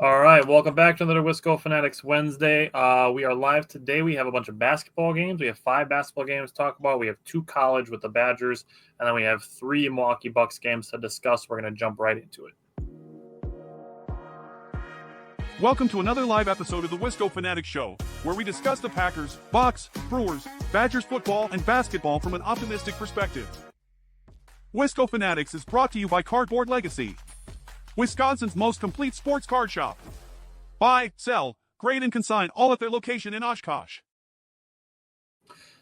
All right, welcome back to another Wisco Fanatics Wednesday. We are live today. We have a bunch of basketball games. We have 5 basketball games to talk about. We have 2 college with the Badgers, and then we have 3 Milwaukee Bucks games to discuss. We're going to jump right into it. Welcome to another live episode of the Wisco Fanatics Show, where we discuss the Packers, Bucks, Brewers, Badgers football, and basketball from an optimistic perspective. Wisco Fanatics is brought to you by Cardboard Legacy, Wisconsin's most complete sports card shop. Buy, sell, grade, and consign all at their location in Oshkosh.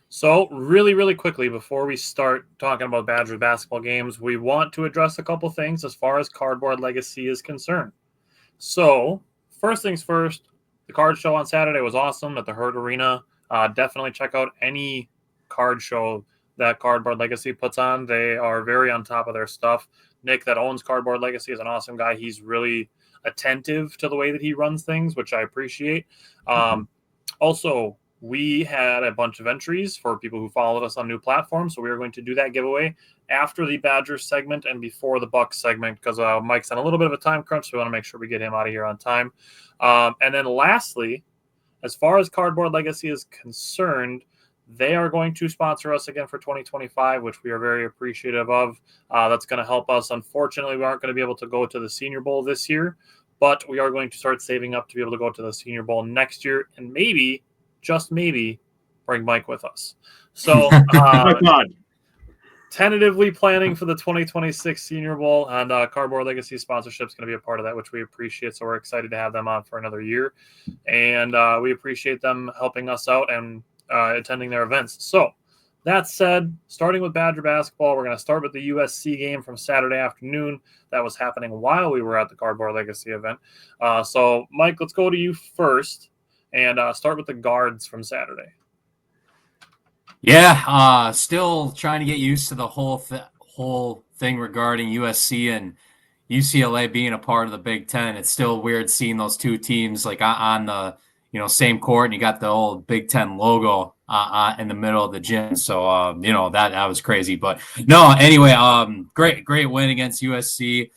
So, really quickly, before we start talking about Badgers basketball games, we want to address a couple things as far as Cardboard Legacy is concerned. So, first things first, the card show on Saturday was awesome at the Herd Arena. Definitely check out any card show that Cardboard Legacy puts on. They are very on top of their stuff. Nick, that owns Cardboard Legacy, is an awesome guy. He's really attentive to the way that he runs things, which I appreciate. Also, we had a bunch of entries for people who followed us on new platforms, so we are going to do that giveaway after the Badgers segment and before the Bucks segment because Mike's on a little bit of a time crunch, so we want to make sure we get him out of here on time. And then lastly, as far as Cardboard Legacy is concerned, they are going to sponsor us again for 2025, which we are very appreciative of. That's going to help us. Unfortunately, we aren't going to be able to go to the Senior Bowl this year, but we are going to start saving up to be able to go to the Senior Bowl next year and maybe, just maybe, bring Mike with us. So tentatively planning for the 2026 Senior Bowl, and Cardboard Legacy sponsorship is going to be a part of that, which we appreciate. So we're excited to have them on for another year, and we appreciate them helping us out and attending their events. So that said, starting with Badger basketball, we're going to start with the USC game from Saturday afternoon that was happening while we were at the Cardboard Legacy event. So Mike, let's go to you first and start with the guards from Saturday. Yeah, still trying to get used to the whole thing regarding USC and UCLA being a part of the Big Ten. It's still weird seeing those two teams like on the same court, and you got the old Big Ten logo in the middle of the gym. So that was crazy. But no, anyway, great win against USC.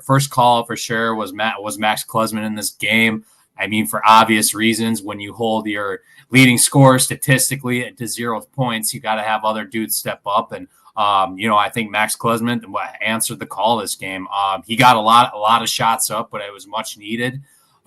First call for sure was Max Klesman in this game. I mean, for obvious reasons, when you hold your leading scorer statistically to 0 points, you got to have other dudes step up. And I think Max Klesman answered the call this game. He got a lot of shots up, but it was much needed.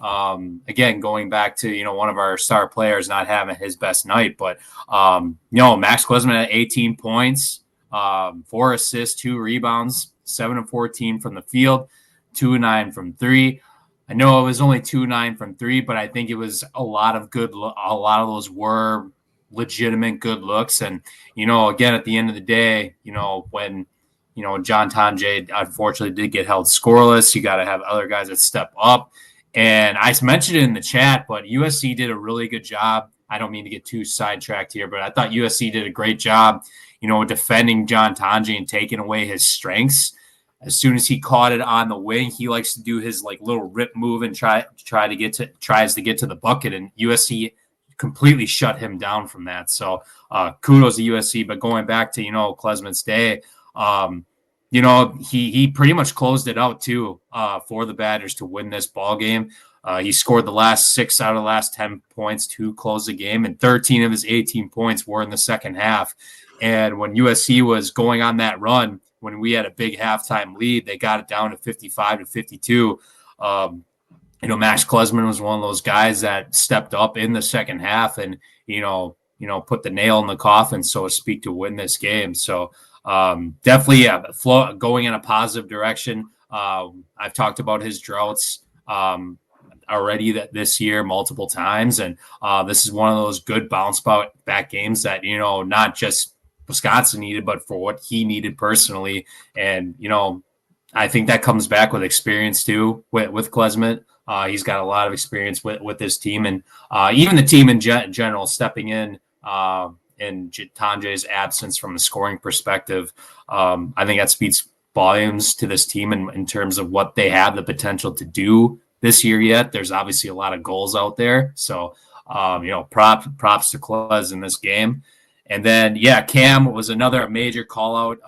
Again, going back to, one of our star players not having his best night, but, Max Klesman at 18 points, 4 assists, 2 rebounds, 7 of 14 from the field, 2 of 9 from 3. I know it was only 2-9 from 3, but I think it was a lot of those were legitimate good looks. And, again, at the end of the day, when, John Tonje unfortunately did get held scoreless, you got to have other guys that step up. And I mentioned it in the chat, but USC did a really good job. I don't mean to get too sidetracked here, but I thought USC did a great job, defending John Tonje and taking away his strengths. As soon as he caught it on the wing, he likes to do his little rip move and tries to get to the bucket, and USC completely shut him down from that. So kudos to USC. But going back to Klesman's day, he pretty much closed it out too for the Badgers to win this ball game. He scored the last 6 out of the last 10 points to close the game, and 13 of his 18 points were in the second half. And when USC was going on that run, when we had a big halftime lead, they got it down to 55-52. Max Klesman was one of those guys that stepped up in the second half and, put the nail in the coffin, so to speak, to win this game. So definitely going in a positive direction. I've talked about his droughts already this year multiple times. And this is one of those good bounce back games that, not just Wisconsin needed, but for what he needed personally. And, I think that comes back with experience too with Klesman. He's got a lot of experience with this team, and even the team in general stepping in Tonje's absence from a scoring perspective. I think that speaks volumes to this team in terms of what they have the potential to do this year yet. There's obviously a lot of goals out there. So, props to Kles in this game. And then, Cam was another major call out.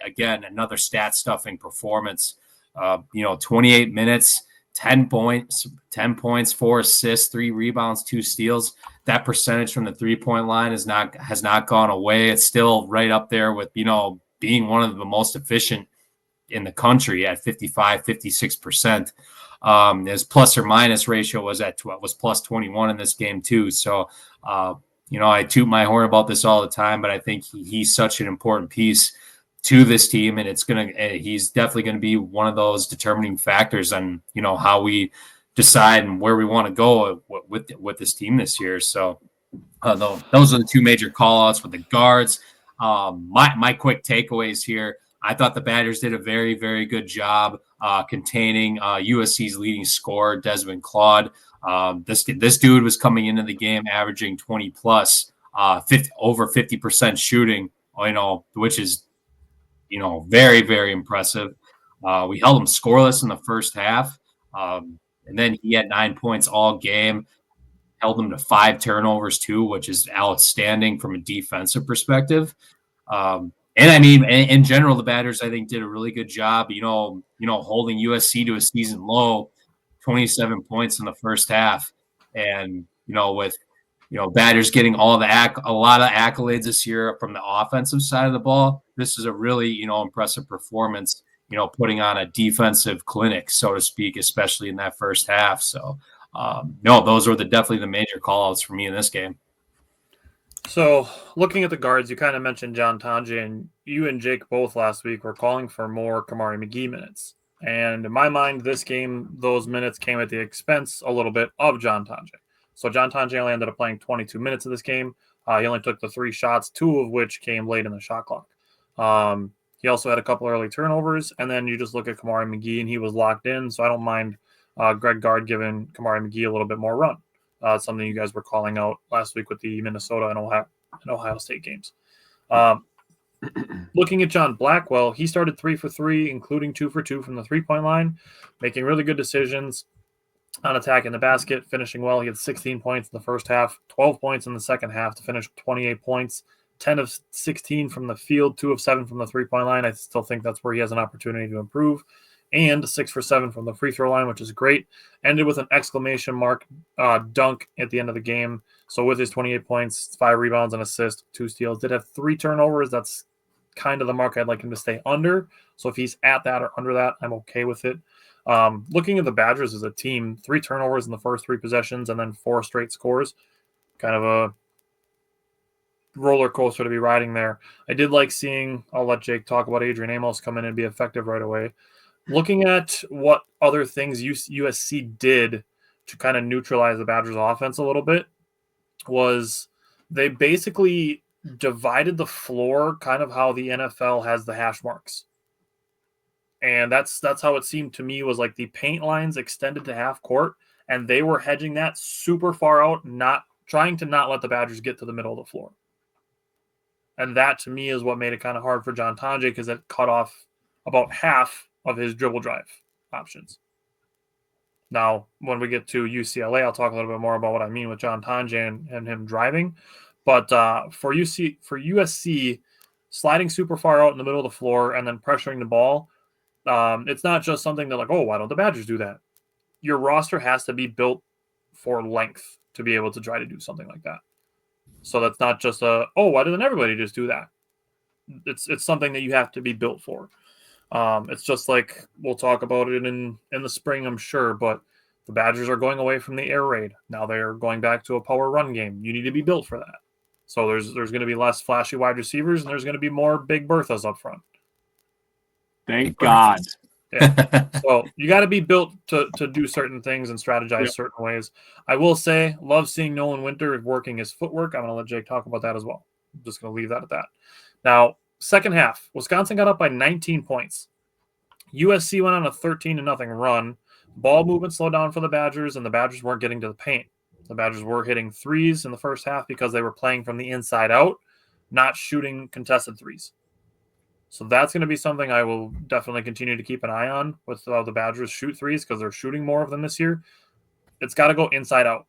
Again, another stat stuffing performance. 28 minutes, 10 points, 4 assists, 3 rebounds, 2 steals. That percentage from the 3-point line has not gone away. It's still right up there with, being one of the most efficient in the country at 55, 56%. His plus or minus ratio was plus 21 in this game too. So, I toot my horn about this all the time, but I think he's such an important piece to this team, and he's definitely going to be one of those determining factors on, how we decide and where we want to go with this team this year. So those are the two major call outs with the guards. My quick takeaways here. I thought the Badgers did a very, very good job containing USC's leading scorer, Desmond Claude. This dude was coming into the game averaging 20 plus, over 50% shooting, which is, very, very impressive. We held him scoreless in the first half, and then he had 9 points all game. Held him to 5 turnovers too, which is outstanding from a defensive perspective. And I mean, in general, the Badgers, I think, did a really good job, holding USC to a season low, 27 points in the first half. And, with, Badgers getting a lot of accolades this year from the offensive side of the ball, this is a really, impressive performance, putting on a defensive clinic, so to speak, especially in that first half. So, no, those were definitely the major call-outs for me in this game. So, looking at the guards, you kind of mentioned John Tonje, and you and Jake both last week were calling for more Kamari McGee minutes. And in my mind, this game, those minutes came at the expense a little bit of John Tonje. So, John Tonje only ended up playing 22 minutes of this game. He only took the 3 shots, 2 of which came late in the shot clock. He also had a couple early turnovers, and then you just look at Kamari McGee, and he was locked in. So, I don't mind Greg Gard giving Kamari McGee a little bit more run. Something you guys were calling out last week with the Minnesota and Ohio State games. Looking at John Blackwell, he started 3 for 3, including 2 for 2 from the 3-point line, making really good decisions on attack in the basket, finishing well. He had 16 points in the first half, 12 points in the second half to finish 28 points, 10 of 16 from the field, 2 of 7 from the 3-point line. I still think that's where he has an opportunity to improve. And 6 for 7 from the free throw line, which is great. Ended with an exclamation mark dunk at the end of the game. So with his 28 points, 5 rebounds, and assists, 2 steals, did have 3 turnovers. That's kind of the mark I'd like him to stay under. So if he's at that or under that, I'm okay with it. Looking at the Badgers as a team, 3 turnovers in the first 3 possessions and then 4 straight scores. Kind of a roller coaster to be riding there. I did like seeing, I'll let Jake talk about Adrian Amos come in and be effective right away. Looking at what other things USC did to kind of neutralize the Badgers' offense a little bit was they basically divided the floor kind of how the NFL has the hash marks. And that's how it seemed to me, was like the paint lines extended to half court, and they were hedging that super far out, not trying to not let the Badgers get to the middle of the floor. And that, to me, is what made it kind of hard for John Tonje, because it cut off about half of his dribble drive options. Now, when we get to UCLA, I'll talk a little bit more about what I mean with John Tonje and him driving. But for USC, sliding super far out in the middle of the floor and then pressuring the ball, it's not just something that like, oh, why don't the Badgers do that? Your roster has to be built for length to be able to try to do something like that. So that's not just why doesn't everybody just do that? It's something that you have to be built for. It's just like we'll talk about it in the spring, I'm sure, but the Badgers are going away from the air raid. Now they're going back to a power run game. You need to be built for that. So there's going to be less flashy wide receivers, and there's going to be more big Berthas up front. Thank God. Yeah. So you got to be built to do certain things and strategize certain ways. I will say, love seeing Nolan Winter working his footwork. I'm going to let Jake talk about that as well. I'm just going to leave that at that. Now, second half, Wisconsin got up by 19 points. USC went on a 13-0 run. Ball movement slowed down for the Badgers, and the Badgers weren't getting to the paint. The Badgers were hitting threes in the first half because they were playing from the inside out, not shooting contested threes. So that's going to be something I will definitely continue to keep an eye on with how the Badgers shoot threes, because they're shooting more of them this year. It's got to go inside out.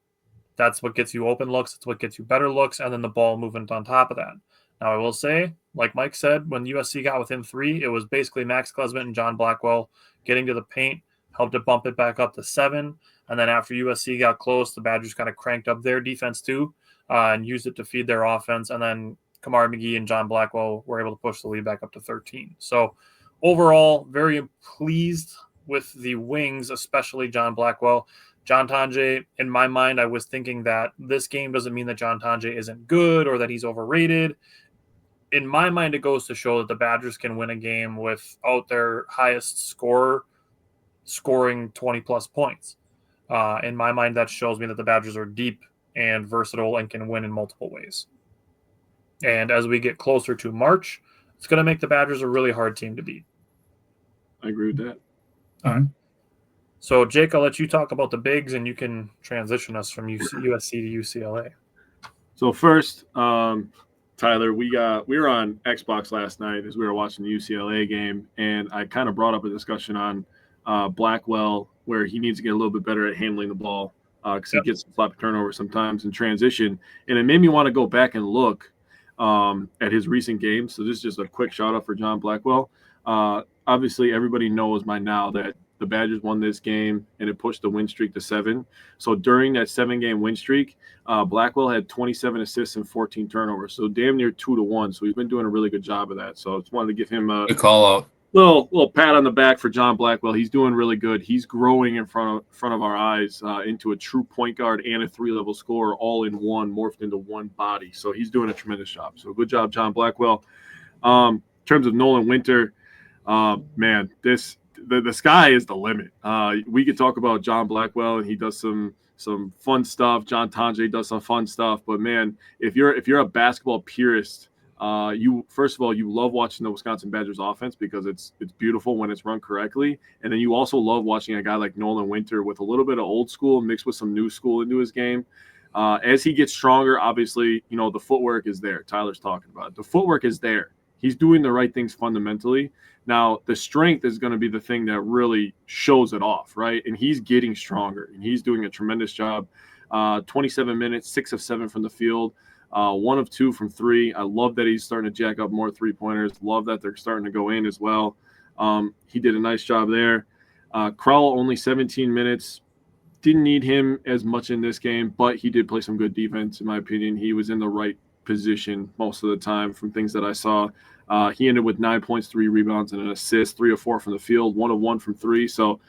That's what gets you open looks. It's what gets you better looks, and then the ball movement on top of that. Now, I will say, like Mike said, when USC got within 3, it was basically Max Klesmit and John Blackwell getting to the paint, helped it bump it back up to 7. And then after USC got close, the Badgers kind of cranked up their defense too and used it to feed their offense. And then Kamari McGee and John Blackwell were able to push the lead back up to 13. So overall, very pleased with the wings, especially John Blackwell. John Tonje, in my mind, I was thinking that this game doesn't mean that John Tonje isn't good or that he's overrated. In my mind, it goes to show that the Badgers can win a game without their highest scorer scoring 20-plus points. In my mind, that shows me that the Badgers are deep and versatile and can win in multiple ways. And as we get closer to March, it's going to make the Badgers a really hard team to beat. I agree with that. All right. So, Jake, I'll let you talk about the bigs, and you can transition us from USC to UCLA. So first, Tyler, we were on Xbox last night as we were watching the UCLA game, and I kind of brought up a discussion on Blackwell where he needs to get a little bit better at handling the ball because he gets some sloppy turnovers sometimes in transition. And it made me want to go back and look at his recent games. So this is just a quick shout out for John Blackwell. Obviously, everybody knows by now that the Badgers won this game, and it pushed the win streak to 7. So during that 7-game win streak, Blackwell had 27 assists and 14 turnovers, so damn near 2-1. So he's been doing a really good job of that. So I just wanted to give him a good call out. Little pat on the back for John Blackwell. He's doing really good. He's growing in front of our eyes into a true point guard and a 3-level scorer, all in one, morphed into one body. So he's doing a tremendous job. So good job, John Blackwell. In terms of Nolan Winter, man, the sky is the limit. We could talk about John Blackwell, and he does some fun stuff. John Tonje does some fun stuff. But man, if you're a basketball purist, you love watching the Wisconsin Badgers offense because it's beautiful when it's run correctly, and then you also love watching a guy like Nolan Winter with a little bit of old school mixed with some new school into his game. As he gets stronger, obviously, the footwork is there. Tyler's talking about it. The footwork is there. He's doing the right things fundamentally. Now, the strength is going to be the thing that really shows it off, right? And he's getting stronger, and he's doing a tremendous job. 27 minutes, 6 of 7 from the field, 1 of 2 from 3. I love that he's starting to jack up more three-pointers. Love that they're starting to go in as well. He did a nice job there. Crowell, only 17 minutes. Didn't need him as much in this game, but he did play some good defense, in my opinion. He was in the right position most of the time from things that I saw. He ended with 9 points, 3 rebounds, and an assist, 3 of 4 from the field, 1 of 1 from 3. So,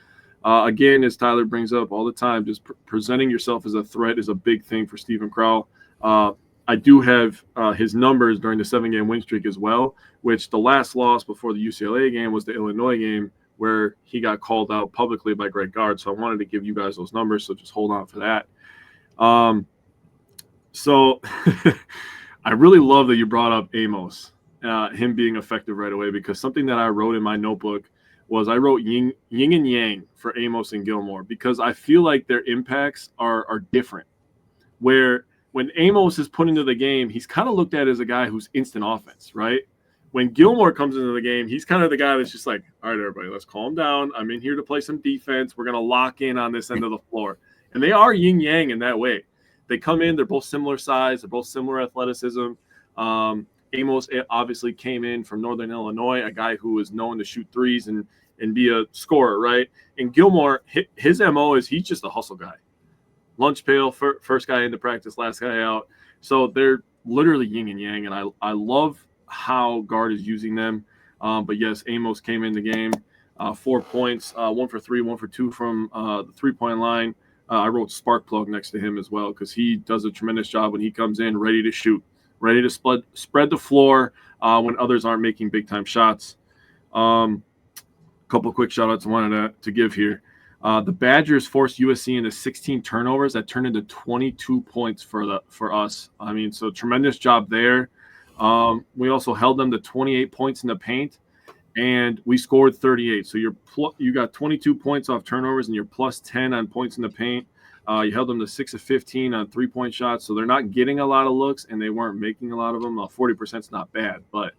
again, as Tyler brings up all the time, just presenting yourself as a threat is a big thing for Stephen Crowell. I do have his numbers during the 7-game win streak as well, which the last loss before the UCLA game was the Illinois game where he got called out publicly by Greg Gard. So I wanted to give you guys those numbers, so just hold on for that. So I really love that you brought up Amos. Him being effective right away, because something that I wrote in my notebook was I wrote yin and yang for Amos and Gilmore, because I feel like their impacts are different. Where when Amos is put into the game, he's kind of looked at as a guy who's instant offense, right? When Gilmore comes into the game, he's kind of the guy that's just like, all right, everybody, let's calm down. I'm in here to play some defense. We're going to lock in on this end of the floor. And they are yin yang in that way. They come in, they're both similar size, they're both similar athleticism. Amos obviously came in from Northern Illinois, a guy who is known to shoot threes and be a scorer, right? And Gilmore, his MO is he's just a hustle guy. Lunch pail, first guy into practice, last guy out. So they're literally yin and yang, and I love how Gard is using them. But yes, Amos came in the game, 4 points, 1 for 3, 1 for 2 from the three-point line. I wrote spark plug next to him as well, because he does a tremendous job when he comes in ready to shoot, ready to spread the floor when others aren't making big-time shots. Couple quick shout-outs I wanted to give here. The Badgers forced USC into 16 turnovers that turned into 22 points for us. I mean, so tremendous job there. We also held them to 28 points in the paint, and we scored 38. So you got 22 points off turnovers, and you're plus 10 on points in the paint. You held them to 6 of 15 on three-point shots, so they're not getting a lot of looks, and they weren't making a lot of them. 40% is not bad, but,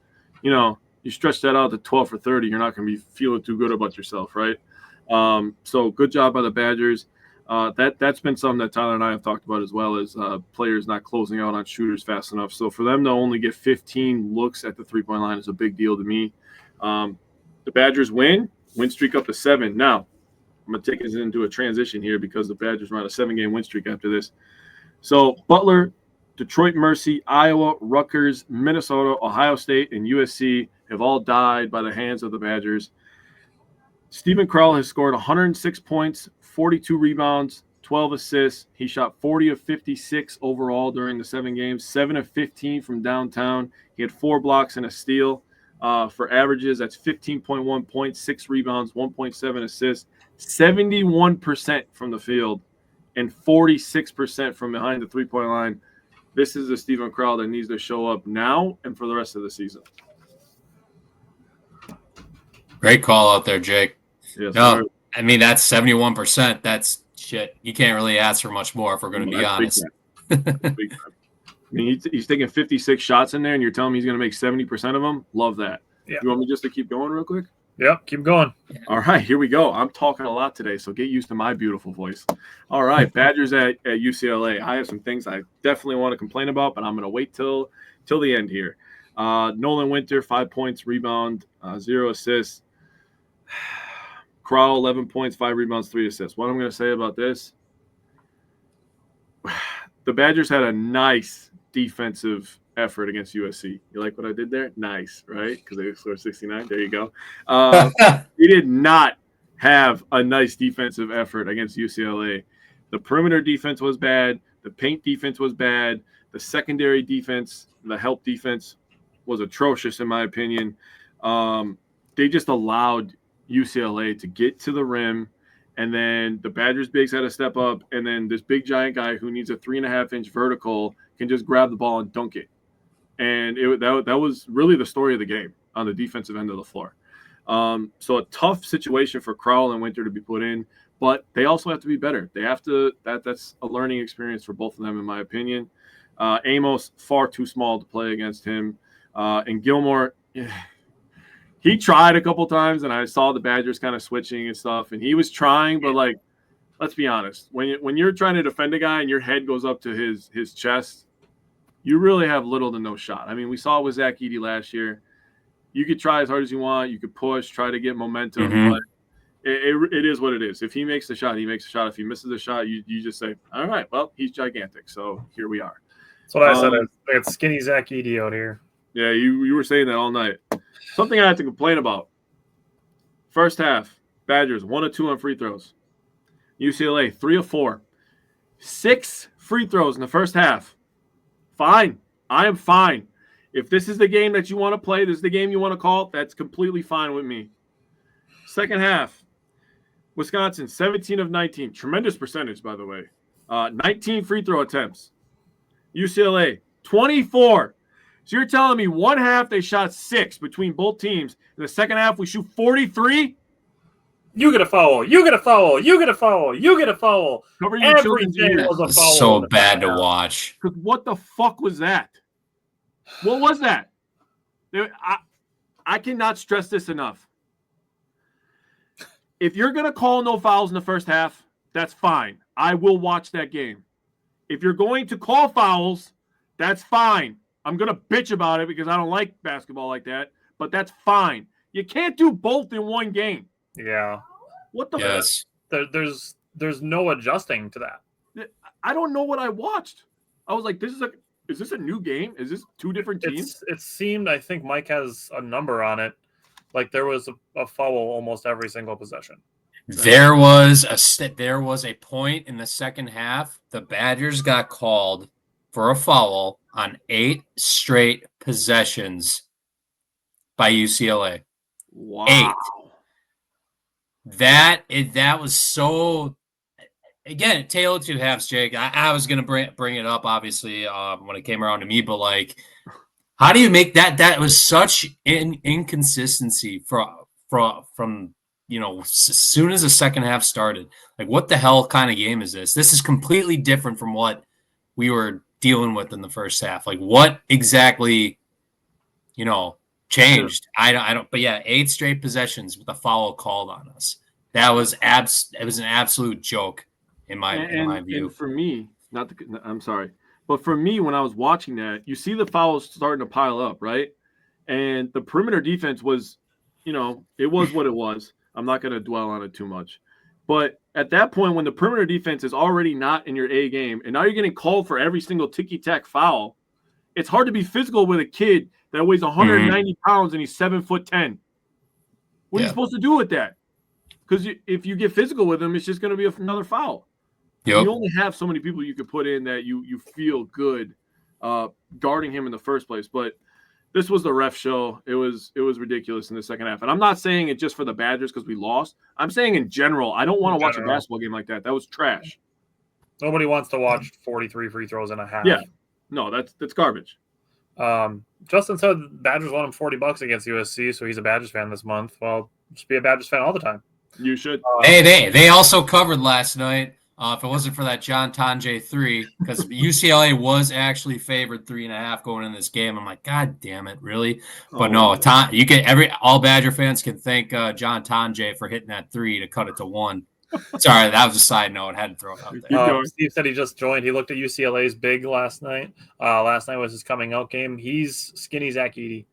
you stretch that out to 12 for 30, you're not going to be feeling too good about yourself, right? So good job by the Badgers. That's been something that Tyler and I have talked about as well, as players not closing out on shooters fast enough. So for them to only get 15 looks at the three-point line is a big deal to me. The Badgers win streak up to 7. Now, I'm going to take us into a transition here because the Badgers are on a 7-game win streak after this. So Butler, Detroit Mercy, Iowa, Rutgers, Minnesota, Ohio State, and USC have all died by the hands of the Badgers. Stephen Crowell has scored 106 points, 42 rebounds, 12 assists. He shot 40 of 56 overall during the 7 games, 7 of 15 from downtown. He had 4 blocks and a steal. For averages, that's 15.1 points, 6 rebounds, 1.7 assists, 71% from the field, and 46% from behind the three-point line. This is the Stephen Crowell that needs to show up now and for the rest of the season. Great call out there, Jake. Yes, no, I mean, that's 71%. That's shit. You can't really ask for much more if we're going to be honest. I mean, he's taking 56 shots in there, and you're telling me he's going to make 70% of them? Love that. Yeah. You want me just to keep going real quick? Yep, keep going. All right, here we go. I'm talking a lot today, so get used to my beautiful voice. All right, Badgers at UCLA. I have some things I definitely want to complain about, but I'm going to wait till the end here. Nolan Winter, 5 points, rebound, 0 assists. Crowell, 11 points, 5 rebounds, 3 assists. What I'm going to say about this, the Badgers had a nice defensive effort against USC. You like what I did there? Nice, right? Because they scored 69. There you go. He did not have a nice defensive effort against UCLA. The perimeter defense was bad. The paint defense was bad. The secondary defense, the help defense, was atrocious in my opinion. They just allowed UCLA to get to the rim, and then the Badgers bigs had to step up, and then this big giant guy who needs a 3.5-inch vertical can just grab the ball and dunk it. And that was really the story of the game on the defensive end of the floor. So a tough situation for Crowell and Winter to be put in, but they also have to be better. They have to. That's a learning experience for both of them, in my opinion. Amos, far too small to play against him, and Gilmore. He tried a couple times, and I saw the Badgers kind of switching and stuff, and he was trying, but like, let's be honest, when you're trying to defend a guy and your head goes up to his chest, you really have little to no shot. I mean, we saw it with Zach Edey last year. You could try as hard as you want. You could push, try to get momentum, but it is what it is. If he makes the shot, he makes the shot. If he misses the shot, you just say, all right, well, he's gigantic, so here we are. That's what I said. It's skinny Zach Edey out here. Yeah, you were saying that all night. Something I have to complain about. First half, Badgers 1 of 2 on free throws. UCLA 3 of 4. 6 free throws in the first half. Fine. I am fine. If this is the game that you want to play, this is the game you want to call, that's completely fine with me. Second half, Wisconsin 17 of 19. Tremendous percentage, by the way. 19 free throw attempts. UCLA 24. So you're telling me one half they shot 6 between both teams. In the second half, we shoot 43? You get a foul. You get a foul. You get a foul. You get a foul. Everything was a foul. So bad to watch. What the fuck was that? What was that? I cannot stress this enough. If you're going to call no fouls in the first half, that's fine. I will watch that game. If you're going to call fouls, that's fine. I'm going to bitch about it because I don't like basketball like that, but that's fine. You can't do both in one game. Yeah. What the yes. There's no adjusting to that. I don't know what I watched. I was like, is this a new game? Is this 2 different teams? It seemed, I think Mike has a number on it. Like there was a foul almost every single possession. There was a point in the second half. The Badgers got called for a foul on 8 straight possessions by UCLA. Wow. 8. That was so. Again, tale of two halves, Jake. I was gonna bring it up, obviously, when it came around to me, but like, how do you make that? That was such an inconsistency from as soon as the second half started. Like, what the hell kind of game is this? This is completely different from what we were dealing with in the first half. Like, what exactly, changed? I don't. But yeah, 8 straight possessions with a foul called on us. That was it was an absolute joke in my view. And for me, I'm sorry, but for me, when I was watching that, you see the fouls starting to pile up, right? And the perimeter defense was, it was what it was. I'm not going to dwell on it too much. But at that point, when the perimeter defense is already not in your A game, and now you're getting called for every single ticky-tack foul, it's hard to be physical with a kid that weighs 190 pounds and he's 7'10". What are you supposed to do with that? Because if you get physical with him, it's just going to be another foul. Yep. You only have so many people you could put in that you feel good guarding him in the first place. But this was the ref show. It was ridiculous in the second half. And I'm not saying it just for the Badgers because we lost. I'm saying in general, I don't want to watch a basketball game like that. That was trash. Nobody wants to watch 43 free throws in a half. Yeah. No, that's garbage. Justin said Badgers won him $40 against USC, so he's a Badgers fan this month. Well, just be a Badgers fan all the time. You should. Hey, they also covered last night. If it wasn't for that John Tonje 3, because UCLA was actually favored 3.5 going in this game. I'm like, God damn it, really? But no, all Badger fans can thank John Tonje for hitting that 3 to cut it to 1. Sorry, that was a side note. I had to throw it out there. Steve said he just joined. He looked at UCLA's big last night. Last night was his coming out game. He's skinny Zach Edey.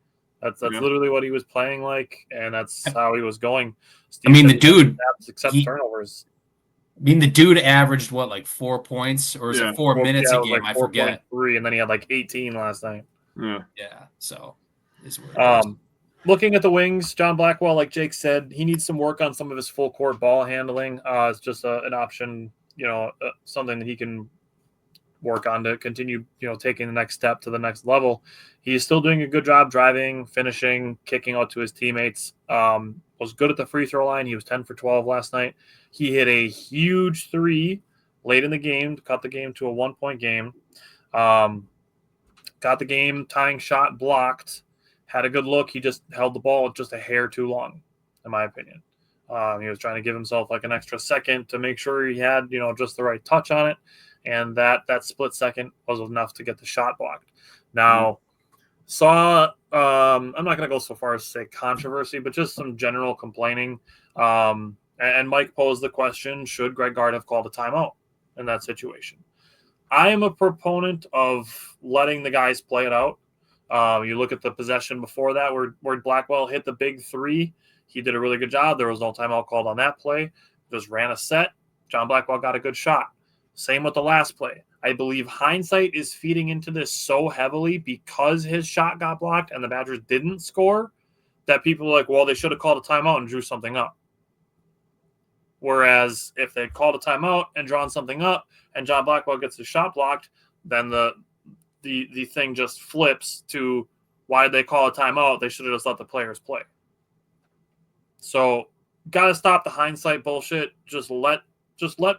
That's literally what he was playing like, and that's how he was going. Steve the dude except turnovers. The dude averaged what, like 4 points, or is it 4 minutes a game? Like I forget. 3, and then he had like 18 last night. Yeah. So, it's looking at the wings, John Blackwell, like Jake said, he needs some work on some of his full court ball handling. It's just an option, something that he can work on to continue, taking the next step to the next level. He's still doing a good job driving, finishing, kicking out to his teammates. Was good at the free throw line. He was 10 for 12 last night. He hit a huge 3 late in the game to cut the game to a 1-point game. Got the game tying shot blocked. Had a good look. He just held the ball just a hair too long, in my opinion. He was trying to give himself like an extra second to make sure he had, just the right touch on it. And that split second was enough to get the shot blocked. Now, I'm not going to go so far as to say controversy, but just some general complaining. And Mike posed the question, should Greg Gard have called a timeout in that situation? I am a proponent of letting the guys play it out. You look at the possession before that where Blackwell hit the big 3. He did a really good job. There was no timeout called on that play. Just ran a set. John Blackwell got a good shot. Same with the last play. I believe hindsight is feeding into this so heavily because his shot got blocked and the Badgers didn't score that people are like, well, they should have called a timeout and drew something up. Whereas if they called a timeout and drawn something up and John Blackwell gets his shot blocked, then the thing just flips to why did they call a timeout? They should have just let the players play. So got to stop the hindsight bullshit. Just let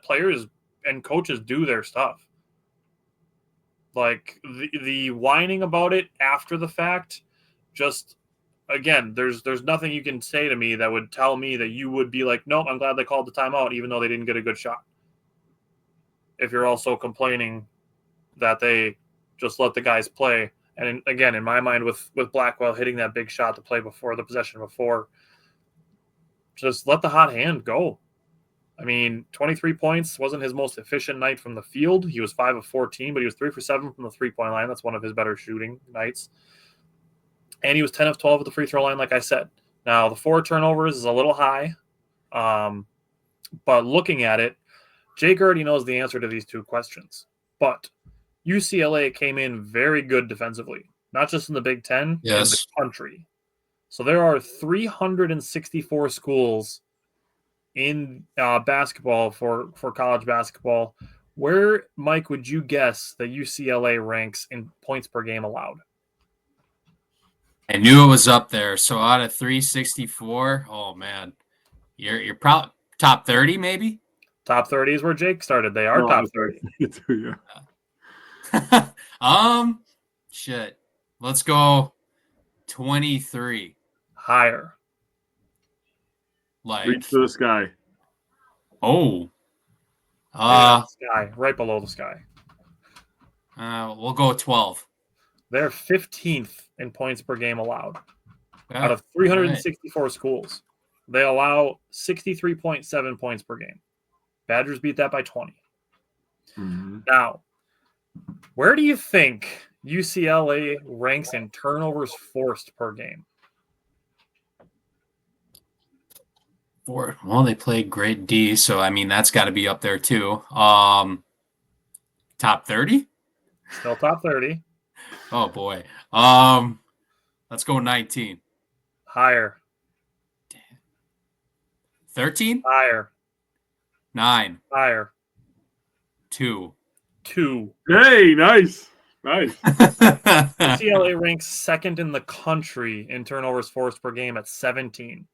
players and coaches do their stuff. Like the whining about it after the fact, just again, there's nothing you can say to me that would tell me that you would be like, nope, I'm glad they called the timeout, even though they didn't get a good shot. If you're also complaining that they just let the guys play. And again, in my mind, with Blackwell hitting that big shot to play before the possession before, just let the hot hand go. I mean, 23 points wasn't his most efficient night from the field. He was 5 of 14, but he was 3 for 7 from the three-point line. That's one of his better shooting nights. And he was 10 of 12 at the free throw line, like I said. Now, the 4 turnovers is a little high. But looking at it, Jake already knows the answer to these 2 questions. But UCLA came in very good defensively, not just in the Big Ten, in the country. So there are 364 schools in basketball for college basketball. Where, Mike, would you guess that UCLA ranks in points per game allowed? I knew it was up there. So out of 364, oh man, you're probably top 30, maybe. Top 30 is where Jake started. They are top 30. Shit. Let's go 23. Higher. Like reach to the sky. Oh. Sky, right below the sky. We'll go 12. They're 15th in points per game allowed. Out of 364 schools, they allow 63.7 points per game. Badgers beat that by 20. Mm-hmm. Now, where do you think UCLA ranks in turnovers forced per game? Well, they played great D, so I mean that's got to be up there too. Top 30? Still top 30. Oh boy. Let's go 19. Higher. 13? Higher. 9. Higher. 2. 2. Hey, nice. UCLA ranks second in the country in turnovers forced per game at 17.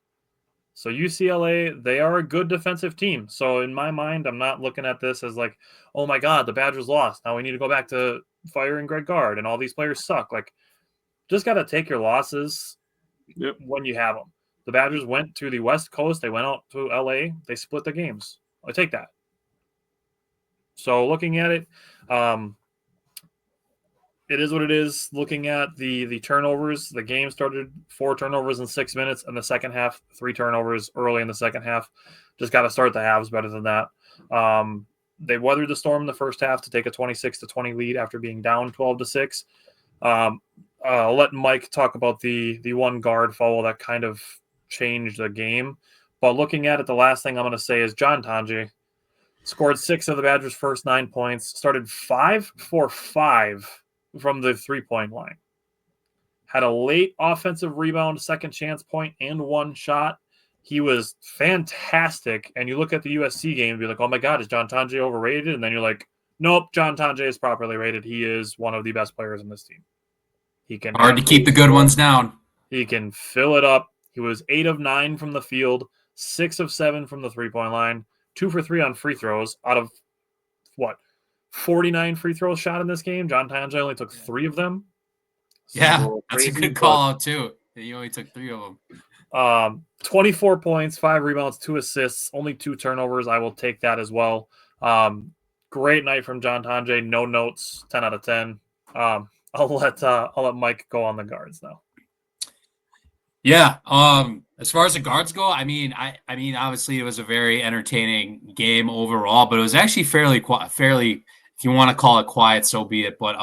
So UCLA, they are a good defensive team. So in my mind, I'm not looking at this as like, oh my God, the Badgers lost. Now we need to go back to firing Greg Gard and all these players suck. Like, just got to take your losses when you have them. The Badgers went to the West Coast. They went out to LA. They split the games. I take that. So looking at it, it is what it is. Looking at the turnovers, the game started 4 turnovers in 6 minutes. In the second half, 3 turnovers early in the second half. Just got to start the halves better than that. They weathered the storm in the first half to take a 26-20 lead after being down 12-6. I'll let Mike talk about the one guard foul that kind of changed the game. But looking at it, the last thing I'm going to say is John Tanji scored 6 of the Badgers' first 9 points, started 5 for 5 from the 3-point line. Had a late offensive rebound, second chance point, and 1 shot. He was fantastic. And you look at the USC game and be like, oh my God, is John Tanji overrated? And then you're like, nope, John Tanji is properly rated. He is one of the best players in this team. He can hard to keep the good ones down. He can fill it up. He was 8 of 9 from the field, 6 of 7 from the 3-point line, 2 for 3 on free throws out of 49 free throws shot in this game. John Tanji only took 3 of them. Yeah, that's a good call out too. He only took 3 of them. 24 points, 5 rebounds, 2 assists, only 2 turnovers. I will take that as well. Great night from John Tanji. No notes, 10 out of 10. I'll let Mike go on the guards now. Yeah. As far as the guards go, I mean, obviously it was a very entertaining game overall, but it was actually fairly, if you want to call it quiet, so be it. But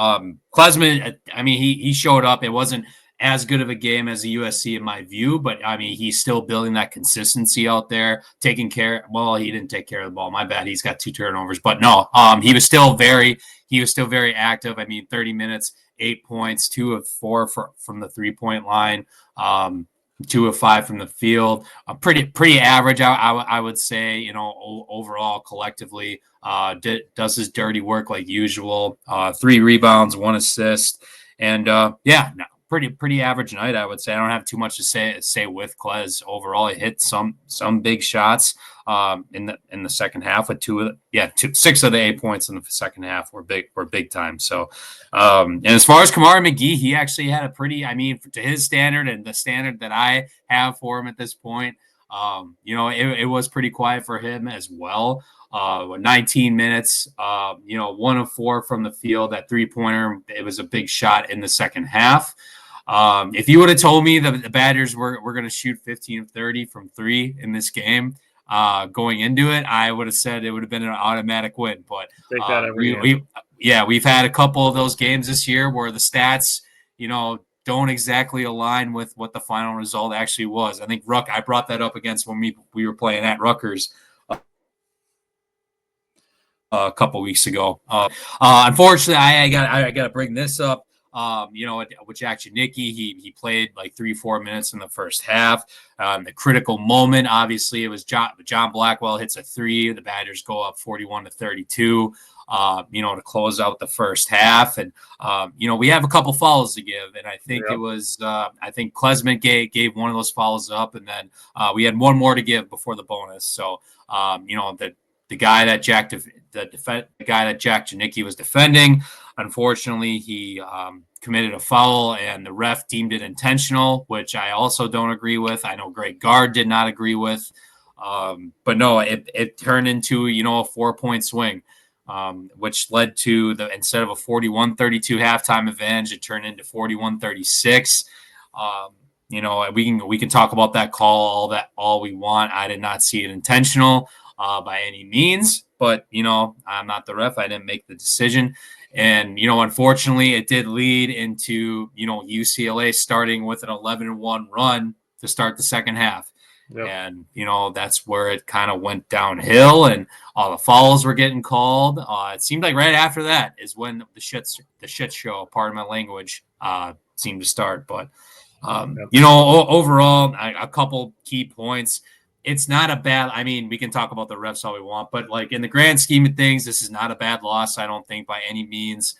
Klesman, I mean, he showed up. It wasn't as good of a game as the USC in my view, but I mean, he's still building that consistency out there, taking care. Well, he didn't take care of the ball. My bad. He's got 2 turnovers, but no, he was still very active. I mean, 30 minutes, 8 points, 2 of 4 from the 3-point line. 2 of 5 from the field, pretty average. I would say, you know, overall collectively, does his dirty work like usual. 3 rebounds, 1 assist, and pretty average night. I would say I don't have too much to say with Kles overall. He hit some big shots in the second half with 6 of the 8 points in the second half were big time. So and as far as Kamari McGee, he actually had a pretty, I mean, to his standard and the standard that I have for him at this point, you know, it was pretty quiet for him as well. 19 minutes, 1 of 4 from the field. That 3-pointer, it was a big shot in the second half. If you would have told me that the Badgers were going to shoot 15 of 30 from 3 in this game going into it, I would have said it would have been an automatic win. But take that every game. We've had a couple of those games this year where the stats, you know, don't exactly align with what the final result actually was. I think I brought that up against when we were playing at Rutgers a couple weeks ago. Unfortunately, I got to bring this up. With Jack Janicki, he played like 3-4 minutes in the first half. The critical moment, obviously, it was John Blackwell hits a 3. The Badgers go up 41-32. To close out the first half, and we have a couple fouls to give, and I think it was I think Klesman gave one of those fouls up, and then we had one more to give before the bonus. So the guy that Jack Janicki was defending, unfortunately, he committed a foul, and the ref deemed it intentional, which I also don't agree with. I know Greg Gard did not agree with, but no, it turned into a 4-point swing, which led to instead of a 41-32 halftime advantage, it turned into 41-36. We can talk about that call all we want. I did not see it intentional by any means, but I'm not the ref. I didn't make the decision. And, unfortunately, it did lead into, UCLA starting with an 11-1 run to start the second half. Yep. And, that's where it kind of went downhill and all the fouls were getting called. It seemed like right after that is when the shit show, pardon my language, seemed to start. But, overall, a couple key points. It's not a bad, we can talk about the refs all we want, but like in the grand scheme of things, this is not a bad loss, I don't think, by any means.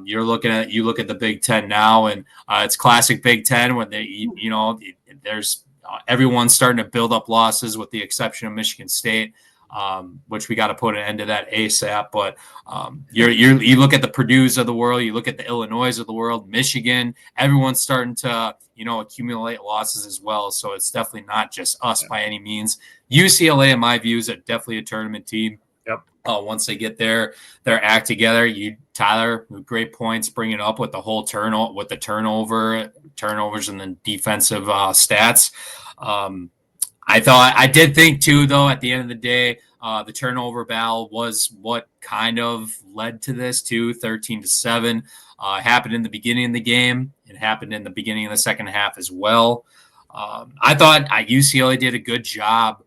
You look at the Big Ten now, and it's classic Big Ten when there's everyone's starting to build up losses with the exception of Michigan State, which we got to put an end to that ASAP. But you look at the Purdue's of the world, you look at the Illinois of the world, Michigan, everyone's starting to accumulate losses as well. So it's definitely not just us by any means. UCLA, in my view, is definitely a tournament team. Yep. Once they get their act together, Tyler, great points, bringing up with the whole turnovers and the defensive stats. I did think too, though, at the end of the day, the turnover battle was what kind of led to this too. 13-7 happened in the beginning of the game. It happened in the beginning of the second half as well. I thought UCLA did a good job.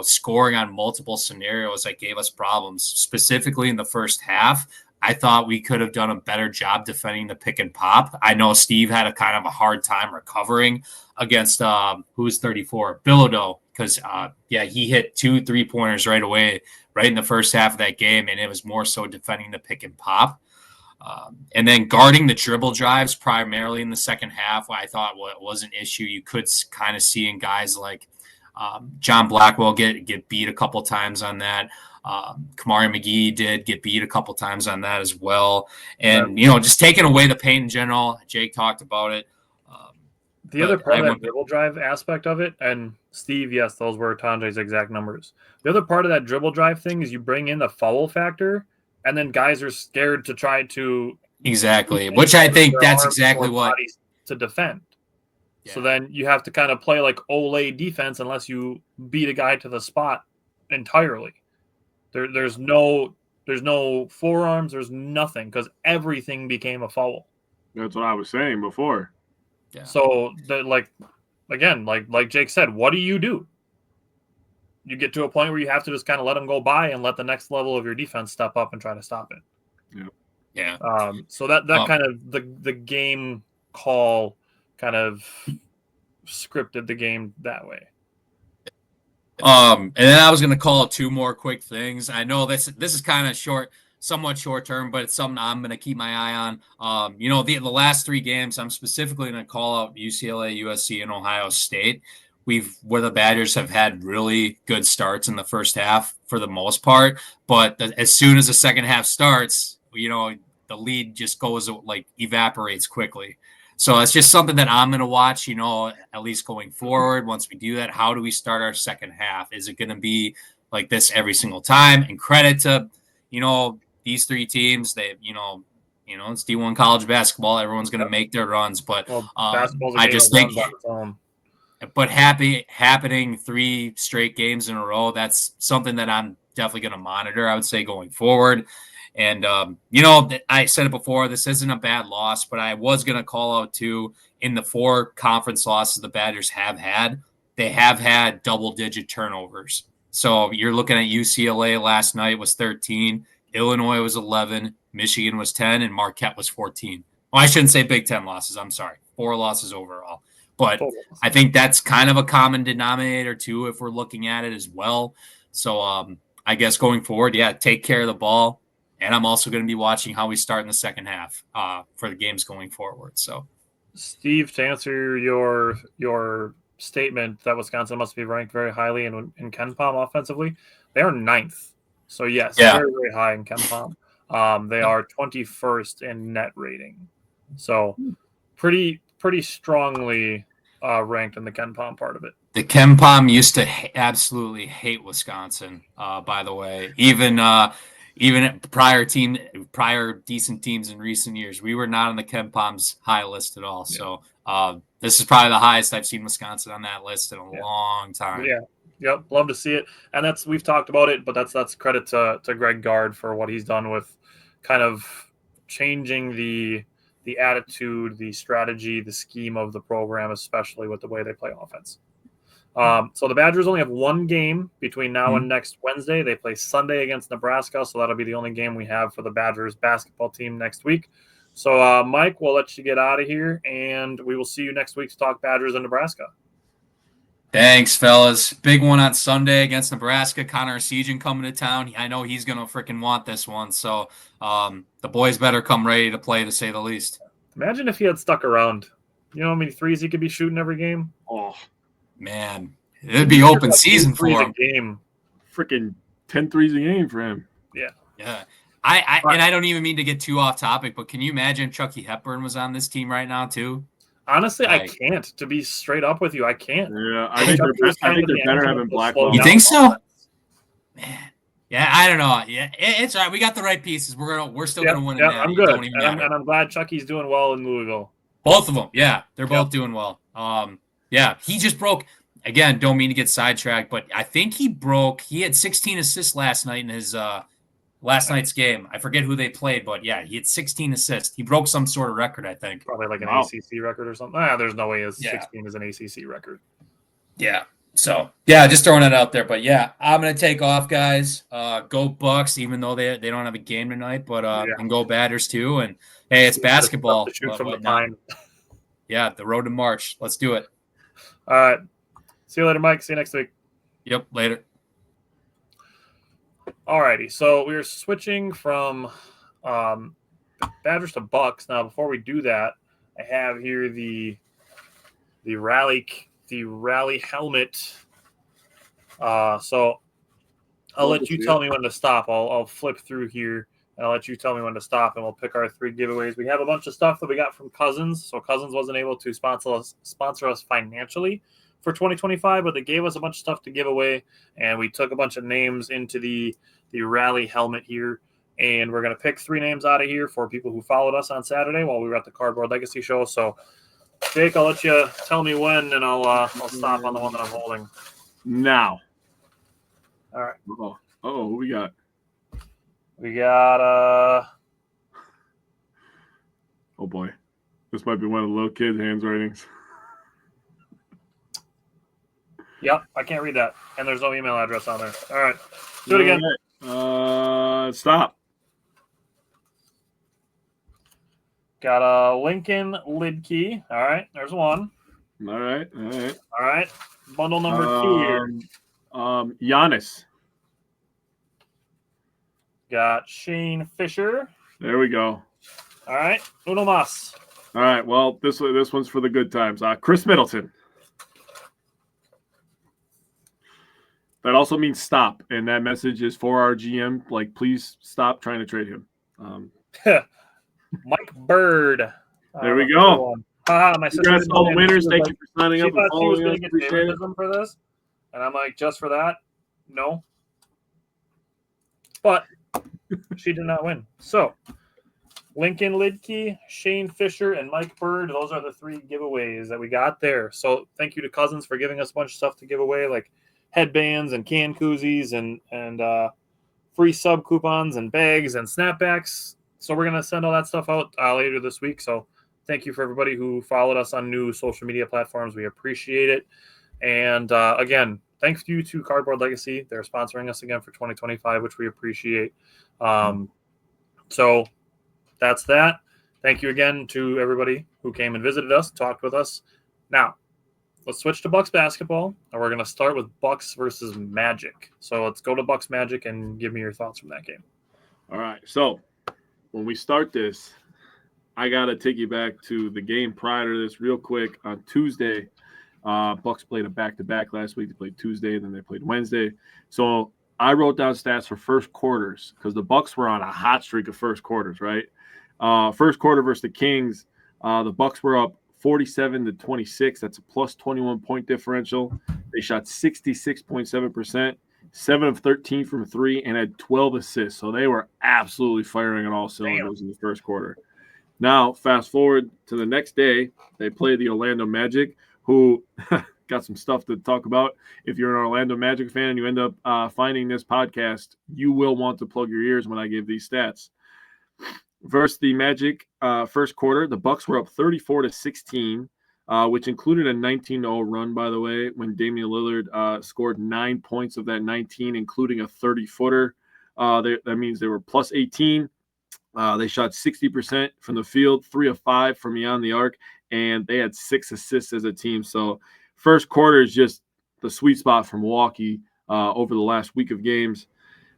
Scoring on multiple scenarios that gave us problems, specifically in the first half. I thought we could have done a better job defending the pick and pop. I know Steve had a kind of a hard time recovering against who's 34, Bilodeau, because he hit 2 3-pointers right away, right in the first half of that game, and it was more so defending the pick and pop. And then guarding the dribble drives primarily in the second half, I thought was an issue. You could kind of see in guys like John Blackwell get beat a couple times on that. Kamari McGee did get beat a couple times on that as well. And, just taking away the paint in general, Jake talked about it. The other part of that dribble drive aspect of it, and Steve, yes, those were Tanjay's exact numbers. The other part of that dribble drive thing is you bring in the foul factor, and then guys are scared to try to exactly, which I think that's exactly what to defend. Yeah. So then you have to kind of play like Olay defense unless you beat a guy to the spot entirely. There's no forearms, there's nothing because everything became a foul. That's what I was saying before. Yeah. So like Jake said, what do? You get to a point where you have to just kind of let them go by and let the next level of your defense step up and try to stop it. Yeah. So that kind of the game call kind of scripted the game that way. And then I was going to call 2 more quick things. I know this is kind of somewhat short term, but it's something I'm going to keep my eye on. The last 3 games, I'm specifically going to call out UCLA, USC, and Ohio State. Where the Badgers have had really good starts in the first half for the most part, but as soon as the second half starts, the lead just evaporates quickly. So it's just something that I'm going to watch, at least going forward. Once we do that, how do we start our second half? Is it going to be like this every single time? And credit to, these 3 teams. They, it's D1 college basketball. Everyone's going to make their runs, but I just think, but happening 3 straight games in a row, that's something that I'm definitely going to monitor, I would say, going forward. And, I said it before, this isn't a bad loss, but I was going to call out too, in the 4 conference losses the Badgers have had, they have had double-digit turnovers. So you're looking at UCLA last night was 13, Illinois was 11, Michigan was 10, and Marquette was 14. Well, I shouldn't say Big Ten losses. I'm sorry. 4 losses overall. But I think that's kind of a common denominator too, if we're looking at it as well. So I guess going forward, take care of the ball. And I'm also going to be watching how we start in the second half for the games going forward. So, Steve, to answer your statement that Wisconsin must be ranked very highly in KenPom offensively, they are 9th. So yes, very, very high in KenPom. They are 21st in net rating. So pretty strongly ranked in the KenPom part of it. The KenPom used to absolutely hate Wisconsin. By the way, even prior decent teams in recent years, we were not on the KenPom's high list at all. Yeah. So this is probably the highest I've seen Wisconsin on that list in a long time. Yeah. Yep. Love to see it. And we've talked about it, but that's credit to Greg Gard for what he's done with kind of changing the attitude, the strategy, the scheme of the program, especially with the way they play offense. So the Badgers only have one game between now and next Wednesday. They play Sunday against Nebraska, so that'll be the only game we have for the Badgers basketball team next week. So, Mike, we'll let you get out of here, and we will see you next week to talk Badgers and Nebraska. Thanks, fellas. Big one on Sunday against Nebraska. Connor Sejan coming to town. I know he's going to freaking want this one, so the boys better come ready to play, to say the least. Imagine if he had stuck around. You know how many threes he could be shooting every game? Oh, man. It'd be open season for him. Game. Freaking 10 threes a game for him. Yeah. I don't even mean to get too off topic, but can you imagine Chucky Hepburn was on this team right now too? Honestly, I can't. To be straight up with you, I can't. Yeah, I think they're better having Blackwell. You think so? Man, yeah, I don't know. Yeah, it's all right. We got the right pieces. We're still gonna win. I'm good, and I'm glad Chucky's doing well in Louisville. Both of them, yeah, they're both doing well. Yeah, he just broke. Again, don't mean to get sidetracked, but I think he had 16 assists last night in his last night's game. I forget who they played, but yeah, he had 16 assists. He broke some sort of record, I think. Probably like an ACC record or something. There's no way his 16 is an ACC record. Yeah. So, yeah, just throwing it out there. But, yeah, I'm going to take off, guys. Go Bucks, even though they don't have a game tonight. But and go Badgers, too. And, hey, it's basketball. Shoot from the pine. Yeah, the road to March. Let's do it. All right. See you later, Mike. See you next week. Yep, later. Alrighty, so we're switching from Badgers to Bucks. Now, before we do that, I have here the rally helmet. So I'll let you tell me when to stop. I'll flip through here, and I'll let you tell me when to stop, and we'll pick our 3 giveaways. We have a bunch of stuff that we got from Cousins. So Cousins wasn't able to sponsor us financially for 2025, but they gave us a bunch of stuff to give away, and we took a bunch of names into the rally helmet here, and we're going to pick 3 names out of here for people who followed us on Saturday while we were at the Cardboard Legacy show. So Jake, I'll let you tell me when, and I'll stop on the one that I'm holding now. All right. Oh, who we got? We got oh boy, this might be one of the little kids' handwritings. Yep, I can't read that. And there's no email address on there. All right. Do it again. Stop. Got a Lincoln Lidkey. All right, there's one. All right. All right. Bundle number 2 here. Giannis. Got Shane Fisher. There we go. All right. Uno mas. All right. Well, this one's for the good times. Chris Middleton. That also means stop, and that message is for our GM. Like, please stop trying to trade him. Mike Bird. There we go. My sister. Congrats all the winners. Thank you for signing up. She thought she was going to get favoritism for this, and I'm like, just for that, no. But she did not win. So, Lincoln Lidkey, Shane Fisher, and Mike Bird. Those are the 3 giveaways that we got there. So, thank you to Cousins for giving us a bunch of stuff to give away, like headbands and can koozies and free sub coupons and bags and snapbacks. So we're going to send all that stuff out later this week. So thank you for everybody who followed us on new social media platforms. We appreciate it. And again, thanks you to Cardboard Legacy. They're sponsoring us again for 2025, which we appreciate. So that's that. Thank you again to everybody who came and visited us, talked with us. Now, let's switch to Bucks basketball, and we're going to start with Bucks versus Magic. So let's go to Bucks Magic and give me your thoughts from that game. All right. So when we start this, I got to take you back to the game prior to this real quick. On Tuesday, Bucks played a back-to-back last week. They played Tuesday, and then they played Wednesday. So I wrote down stats for first quarters because the Bucks were on a hot streak of first quarters, right? First quarter versus the Kings, the Bucks were up 47-26. That's a plus 21 point differential. They shot 66.7%, 7 of 13 from 3, and had 12 assists. So they were absolutely firing on all cylinders in the first quarter. Now, fast forward to the next day, they played the Orlando Magic, who got some stuff to talk about. If you're an Orlando Magic fan and you end up finding this podcast, you will want to plug your ears when I give these stats. Versus the Magic, first quarter, the Bucks were up 34-16. which included a 19-0 run, by the way, when Damian Lillard scored 9 points of that 19, including a 30-footer. That means they were plus 18. They shot 60% from the field, 3 of 5 from beyond the arc, and they had 6 assists as a team. So first quarter is just the sweet spot for Milwaukee over the last week of games.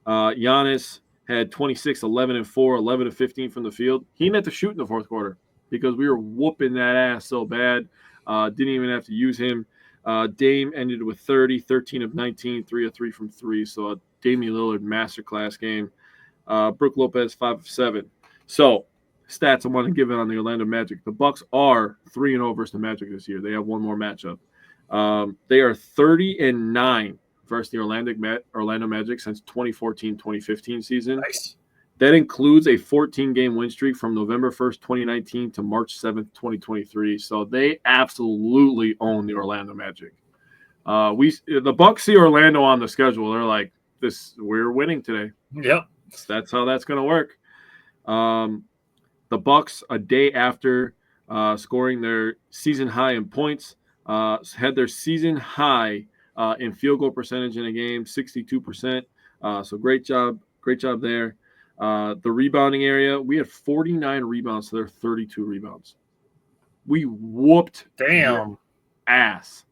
Giannis had 26, 11 and 4, 11 of 15 from the field. He didn't have to shoot in the fourth quarter because we were whooping that ass so bad. Didn't even have to use him. Dame ended with 30, 13 of 19, 3 of 3 from 3. So a Damian Lillard masterclass game. Brook Lopez, 5 of 7. So stats I want to give it on the Orlando Magic. The Bucks are 3-0 versus the Magic this year. They have one more matchup. They are 30-9 versus the Orlando Magic since 2014-2015 season. Nice. That includes a 14-game win streak from November 1st, 2019 to March 7th, 2023. So they absolutely own the Orlando Magic. The Bucks see Orlando on the schedule. They're like, we're winning today. Yep. That's how that's going to work. The Bucks, a day after scoring their season high in points, had their season high in field goal percentage in a game, 62%. So great job there. The rebounding area, we had 49 rebounds to their 32 rebounds. We whooped their ass.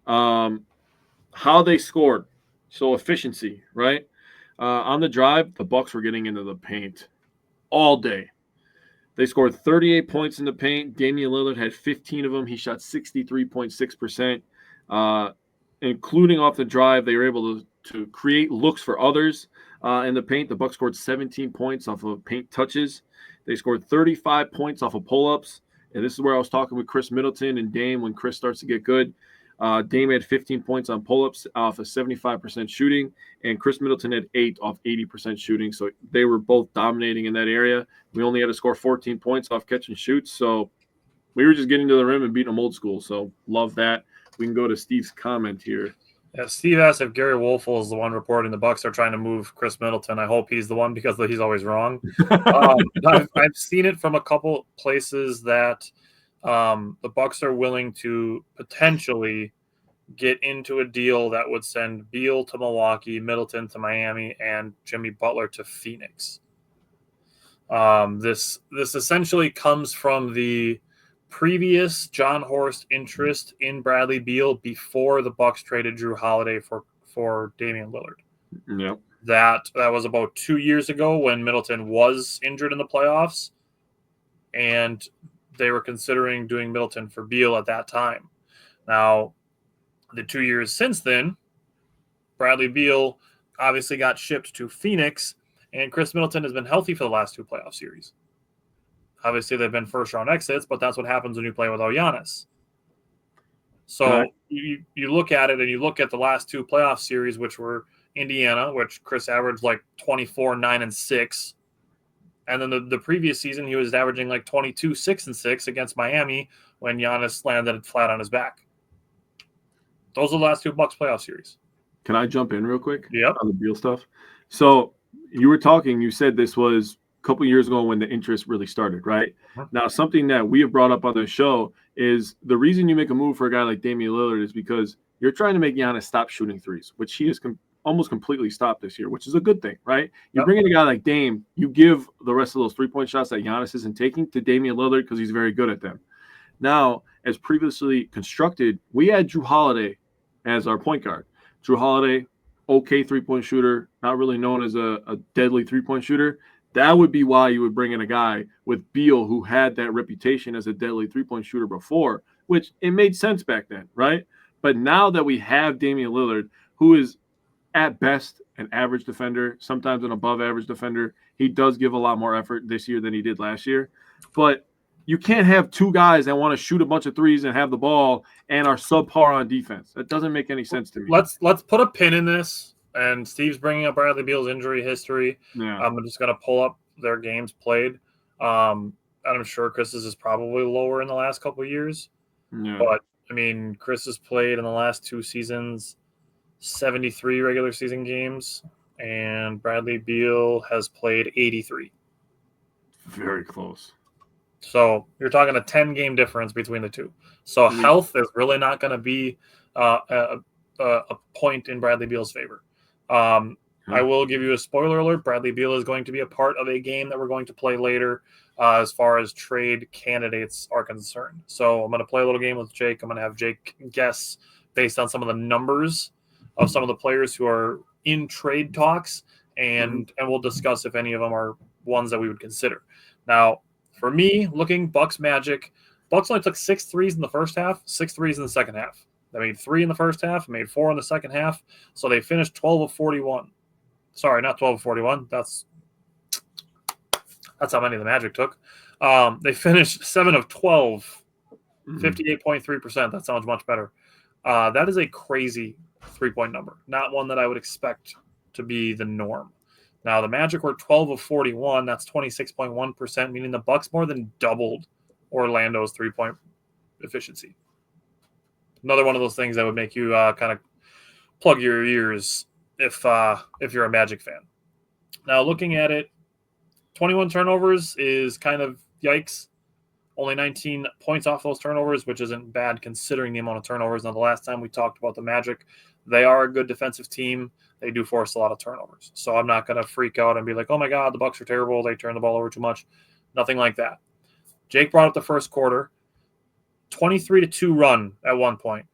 How they scored, so efficiency, right? On the drive, the Bucks were getting into the paint all day. They scored 38 points in the paint. Damian Lillard had 15 of them. He shot 63.6%. Including off the drive, they were able to create looks for others in the paint. The Bucks scored 17 points off of paint touches. They scored 35 points off of pull-ups. And this is where I was talking with Chris Middleton and Dame when Chris starts to get good. Dame had 15 points on pull-ups off of 75% shooting, and Chris Middleton had 8 off 80% shooting. So they were both dominating in that area. We only had to score 14 points off catch and shoots. So we were just getting to the rim and beating them old school. So love that. We can go to Steve's comment here. Yeah, Steve asked if Gary Wolfel is the one reporting the Bucks are trying to move Chris Middleton. I hope he's the one because he's always wrong. I've seen it from a couple places that the Bucks are willing to potentially get into a deal that would send Beal to Milwaukee, Middleton to Miami, and Jimmy Butler to Phoenix. This essentially comes from the previous John Horst interest in Bradley Beal before the Bucks traded Drew Holiday for Damian Lillard. Yep. That was about 2 years ago when Middleton was injured in the playoffs, and they were considering doing Middleton for Beal at that time. Now, the 2 years since then, Bradley Beal obviously got shipped to Phoenix, and Chris Middleton has been healthy for the last 2 playoff series. Obviously, they've been first-round exits, but that's what happens when you play without Giannis. So you look at it, and you look at the last 2 playoff series, which were Indiana, which Chris averaged like 24, 9, and 6. And then the previous season, he was averaging like 22, 6, and 6 against Miami when Giannis landed flat on his back. Those are the last 2 Bucks playoff series. Can I jump in real quick? Yep. On the Beal stuff? So you said this was a couple years ago when the interest really started, right? Uh-huh. Now, something that we have brought up on the show is the reason you make a move for a guy like Damian Lillard is because you're trying to make Giannis stop shooting threes, which he has almost completely stopped this year, which is a good thing, right? You bring in a guy like Dame, you give the rest of those three-point shots that Giannis isn't taking to Damian Lillard because he's very good at them. Now, as previously constructed, we had Drew Holiday as our point guard. Drew Holiday, okay three-point shooter, not really known as a deadly three-point shooter. That would be why you would bring in a guy with Beal who had that reputation as a deadly three-point shooter before, which it made sense back then, right? But now that we have Damian Lillard, who is at best an average defender, sometimes an above-average defender, he does give a lot more effort this year than he did last year. But you can't have 2 guys that want to shoot a bunch of threes and have the ball and are subpar on defense. That doesn't make any sense to me. Let's put a pin in this. And Steve's bringing up Bradley Beal's injury history. Yeah. I'm just going to pull up their games played. And I'm sure Chris's is probably lower in the last couple of years. Yeah. But, I mean, Chris has played in the last 2 seasons 73 regular season games, and Bradley Beal has played 83. Very close. So you're talking a 10-game difference between the two. So health is really not going to be a point in Bradley Beal's favor. I will give you a spoiler alert. Bradley Beal is going to be a part of a game that we're going to play later as far as trade candidates are concerned. So I'm going to play a little game with Jake. I'm going to have Jake guess based on some of the numbers of some of the players who are in trade talks, and we'll discuss if any of them are ones that we would consider. Now, for me, looking Bucks Magic, Bucks only took 6 threes in the first half, 6 threes in the second half. They made 3 in the first half, made 4 in the second half, so they finished 12 of 41. Sorry, not 12 of 41. That's how many the Magic took. They finished 7 of 12, 58.3%. That sounds much better. That is a crazy three-point number, not one that I would expect to be the norm. Now, the Magic were 12 of 41. That's 26.1%, meaning the Bucks more than doubled Orlando's three-point efficiency. Another one of those things that would make you kind of plug your ears if you're a Magic fan. Now, looking at it, 21 turnovers is kind of yikes. Only 19 points off those turnovers, which isn't bad considering the amount of turnovers. Now, the last time we talked about the Magic, they are a good defensive team. They do force a lot of turnovers. So I'm not going to freak out and be like, oh, my God, the Bucks are terrible. They turn the ball over too much. Nothing like that. Jake brought up the first quarter. 23-2 run at one point.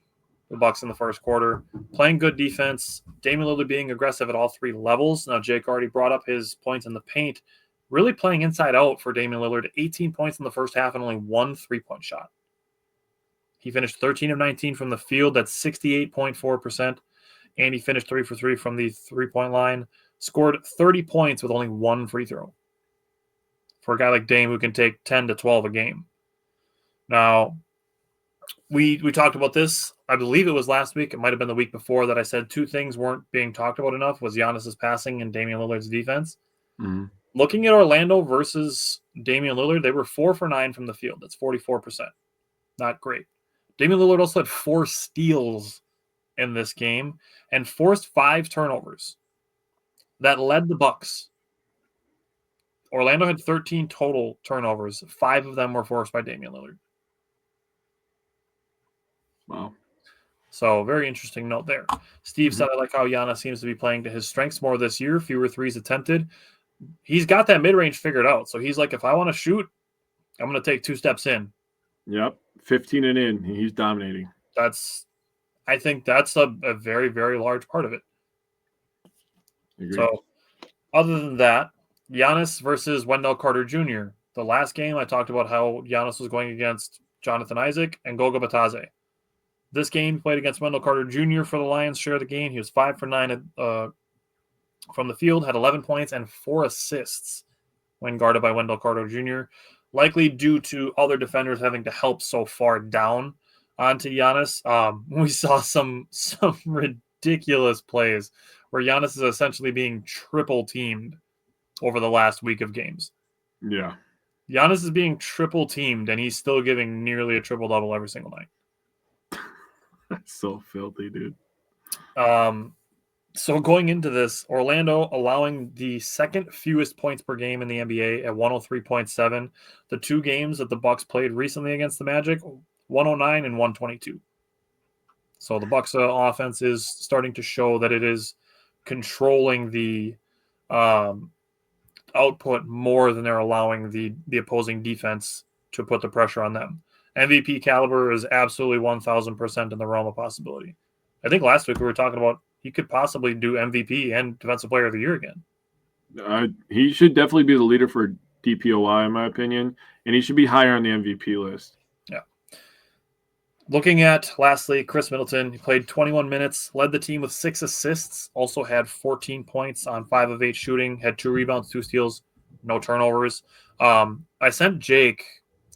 The Bucks in the first quarter. Playing good defense. Damian Lillard being aggressive at all 3 levels. Now, Jake already brought up his points in the paint. Really playing inside out for Damian Lillard. 18 points in the first half and only 1 3-point shot. He finished 13 of 19 from the field. That's 68.4%. And he finished 3 for 3 from the 3-point line. Scored 30 points with only 1 free throw. For a guy like Dame who can take 10 to 12 a game. Now, we talked about this. I believe it was last week. It might have been the week before that I said 2 things weren't being talked about enough was Giannis's passing and Damian Lillard's defense. Looking at Orlando versus Damian Lillard, they were 4 for 9 from the field. That's 44%. Not great. Damian Lillard also had 4 steals in this game and forced 5 turnovers. That led the Bucks. Orlando had 13 total turnovers. 5 of them were forced by Damian Lillard. Wow. So, very interesting note there. Steve said, I like how Giannis seems to be playing to his strengths more this year. Fewer threes attempted. He's got that mid-range figured out. So, he's like, if I want to shoot, I'm going to take 2 steps in. Yep. 15 and in. He's dominating. I think that's a very, very large part of it. Agreed. So, other than that, Giannis versus Wendell Carter Jr. The last game, I talked about how Giannis was going against Jonathan Isaac and Goga Batadze. This game played against Wendell Carter Jr. for the Lions' share of the game. He was 5 for 9 from the field, had 11 points and 4 assists when guarded by Wendell Carter Jr., likely due to other defenders having to help so far down onto Giannis. We saw some ridiculous plays where Giannis is essentially being triple teamed over the last week of games. Yeah. Giannis is being triple teamed, and he's still giving nearly a triple-double every single night. That's so filthy, dude. So going into this, Orlando allowing the second fewest points per game in the NBA at 103.7. The 2 games that the Bucks played recently against the Magic, 109 and 122. So the Bucks offense is starting to show that it is controlling the output more than they're allowing the opposing defense to put the pressure on them. MVP caliber is absolutely 1,000% in the realm of possibility. I think last week we were talking about he could possibly do MVP and Defensive Player of the Year again. He should definitely be the leader for DPOY, in my opinion, and he should be higher on the MVP list. Yeah. Looking at, lastly, Chris Middleton. He played 21 minutes, led the team with 6 assists, also had 14 points on 5 of 8 shooting, had 2 rebounds, 2 steals, no turnovers. I sent Jake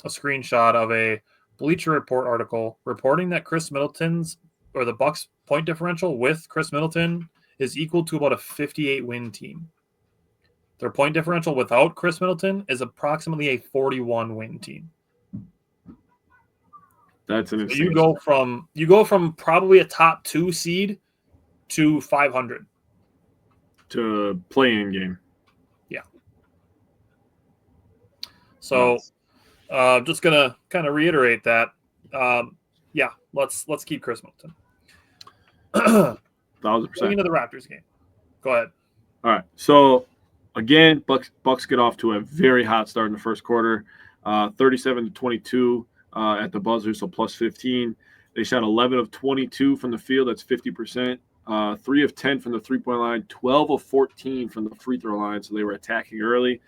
a screenshot of a Bleacher Report article reporting that Chris Middleton's or the Bucks point differential with Chris Middleton is equal to about a 58-win team. Their point differential without Chris Middleton is approximately a 41-win team. That's an so you go from probably a top 2 seed to 500 to play-in game. Yeah. So Just gonna kind of reiterate that. Yeah, let's keep Chris Middleton. 1,000%. Going into the Raptors game. Go ahead. All right. So again, Bucks get off to a very hot start in the first quarter, 37-22 at the buzzer, so plus 15. They shot 11 of 22 from the field. That's 50%. 3 of 10 from the three-point line, 12 of 14 from the free throw line. So they were attacking early,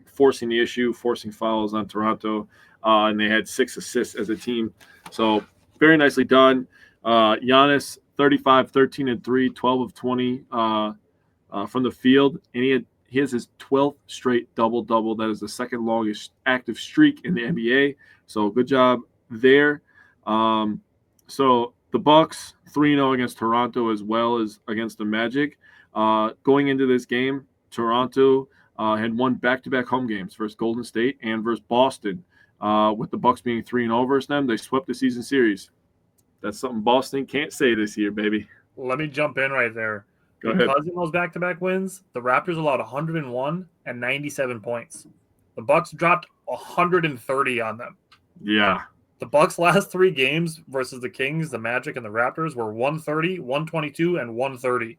forcing the issue, forcing fouls on Toronto, and they had 6 assists as a team. So very nicely done. Giannis, 35, 13 and 3, 12 of 20 from the field, and he has his 12th straight double-double. That is the second longest active streak in the NBA. So good job there. So the Bucks 3-0 against Toronto as well as against the Magic. Going into this game, Toronto had won back-to-back home games versus Golden State and versus Boston. With the Bucks being 3-0 versus them, they swept the season series. That's something Boston can't say this year, baby. Let me jump in right there. Go ahead. Because in those back-to-back wins, the Raptors allowed 101 and 97 points. The Bucks dropped 130 on them. Yeah. The Bucks' last 3 games versus the Kings, the Magic, and the Raptors were 130, 122, and 130.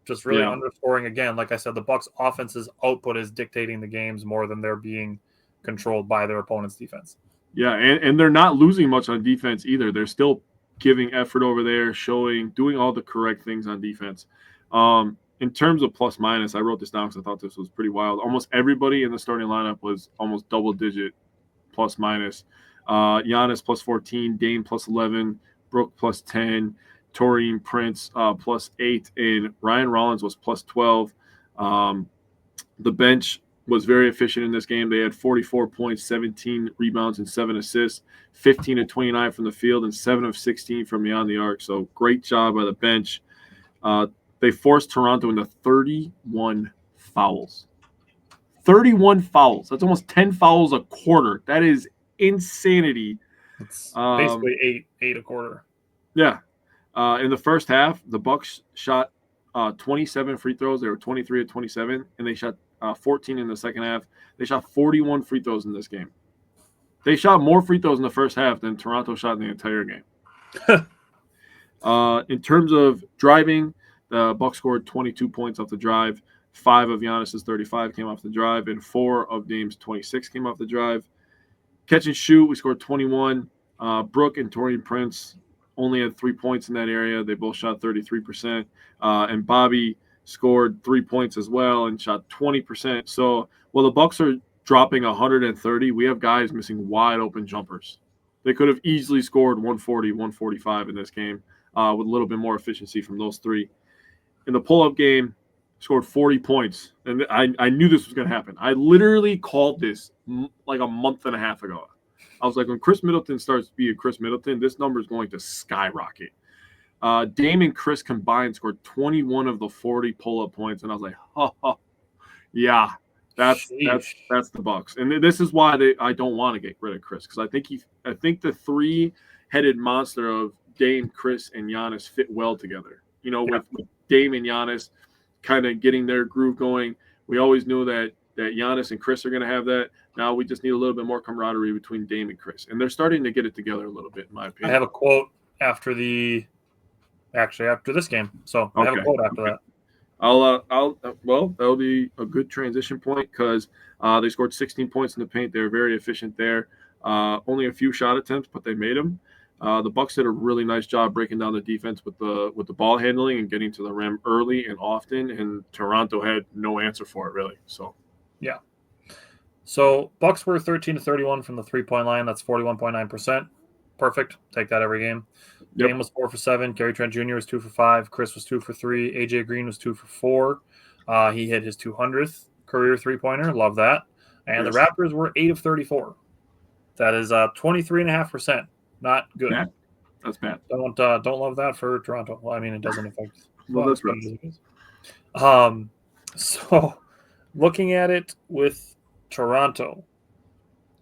Just really underscoring again, like I said, the Bucks' offense's output is dictating the games more than they're being controlled by their opponent's defense. Yeah, and they're not losing much on defense either. They're still giving effort over there, doing all the correct things on defense. In terms of plus minus, I wrote this down because I thought this was pretty wild. Almost everybody in the starting lineup was almost double-digit plus minus. Giannis plus 14, Dame plus 11, Brook plus 10, Taurean Prince plus 8, and Ryan Rollins was plus 12. The bench was very efficient in this game. They had 44 points, 17 rebounds, and 7 assists, 15 of 29 from the field, and 7 of 16 from beyond the arc. So great job by the bench. They forced Toronto into 31 fouls. 31 fouls. That's almost 10 fouls a quarter. That is insanity. It's basically eight a quarter. Yeah. In the first half, the Bucks shot 27 free throws. They were 23 of 27, and they shot 14 in the second half. They shot 41 free throws in this game. They shot more free throws in the first half than Toronto shot in the entire game. In terms of driving, the Bucks scored 22 points off the drive. 5 of Giannis's 35 came off the drive, and 4 of Dame's 26 came off the drive. Catch and shoot, we scored 21. Brook and Taurean Prince only had 3 points in that area. They both shot 33%. And Bobby scored 3 points as well and shot 20%. So while the Bucks are dropping 130, we have guys missing wide open jumpers. They could have easily scored 140, 145 in this game with a little bit more efficiency from those 3. In the pull-up game, scored 40 points. And I knew this was going to happen. I literally called this like a month and a half ago. I was like, when Chris Middleton starts to be a Chris Middleton, this number is going to skyrocket. Dame and Chris combined scored 21 of the 40 pull-up points, and I was like, yeah, that's the Bucks. And this is why I don't want to get rid of Chris, because I think the 3-headed monster of Dame, Chris, and Giannis fit well together. You know, with Dame and Giannis kind of getting their groove going. We always knew that Giannis and Chris are going to have that. Now we just need a little bit more camaraderie between Dame and Chris, and they're starting to get it together a little bit, in my opinion. I have a quote after this game, so I have a quote after that. Well, that'll be a good transition point because they scored 16 points in the paint. They were very efficient there. Only a few shot attempts, but they made them. The Bucks did a really nice job breaking down the defense with the ball handling and getting to the rim early and often, and Toronto had no answer for it really. So, yeah. So Bucks were 13-31 from the 3-point line. That's 41.9%. Perfect. Take that every game. Yep. Dame was 4 for 7. Gary Trent Jr. was 2 for 5. Chris was 2 for 3. AJ Green was 2 for 4. He hit his 200th career 3-pointer. Love that. And yes. The Raptors were 8 of 34. That is 23.5%. Not good. Bad. That's bad. Don't love that for Toronto. Well, I mean, it doesn't affect. Well, that's right. So looking at it with Toronto,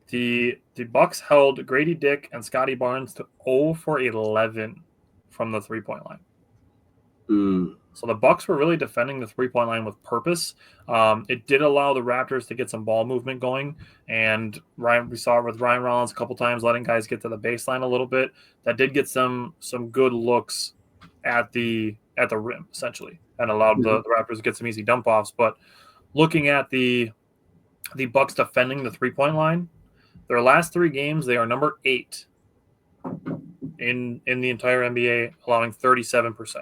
the Bucks held Grady Dick and Scotty Barnes to 0 for 11 from the 3-point line. So the Bucks were really defending the three-point line with purpose. It did allow the Raptors to get some ball movement going, and we saw it with Ryan Rollins a couple times, letting guys get to the baseline a little bit. That did get some good looks at the rim, essentially, and allowed the Raptors to get some easy dump offs. But looking at the Bucks defending the three-point line, their last 3 games, they are number 8 in the entire NBA, allowing 37%.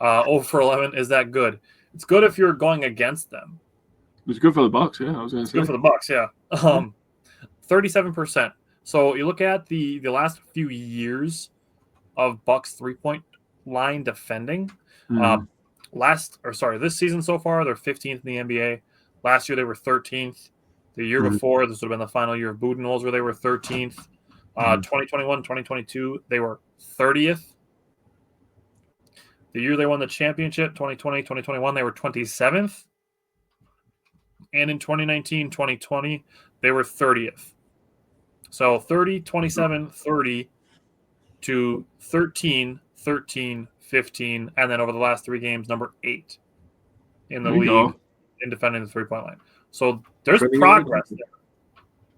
0 for 11 is that good? It's good if you're going against them. It's good for the Bucks, yeah. I was going to say. Good for the Bucks, yeah. 37%. So you look at the last few years of Bucks three-point line defending. This season so far, they're 15th in the NBA. Last year they were 13th. The year before, this would have been the final year of Budenholzer, where they were 13th. 2021, 2022, they were 30th. The year they won the championship, 2020, 2021, they were 27th. And in 2019, 2020, they were 30th. So 30, 27, 30 to 13, 13, 15, and then over the last 3 games, number 8 in the league in defending the three-point line. So there's progress there.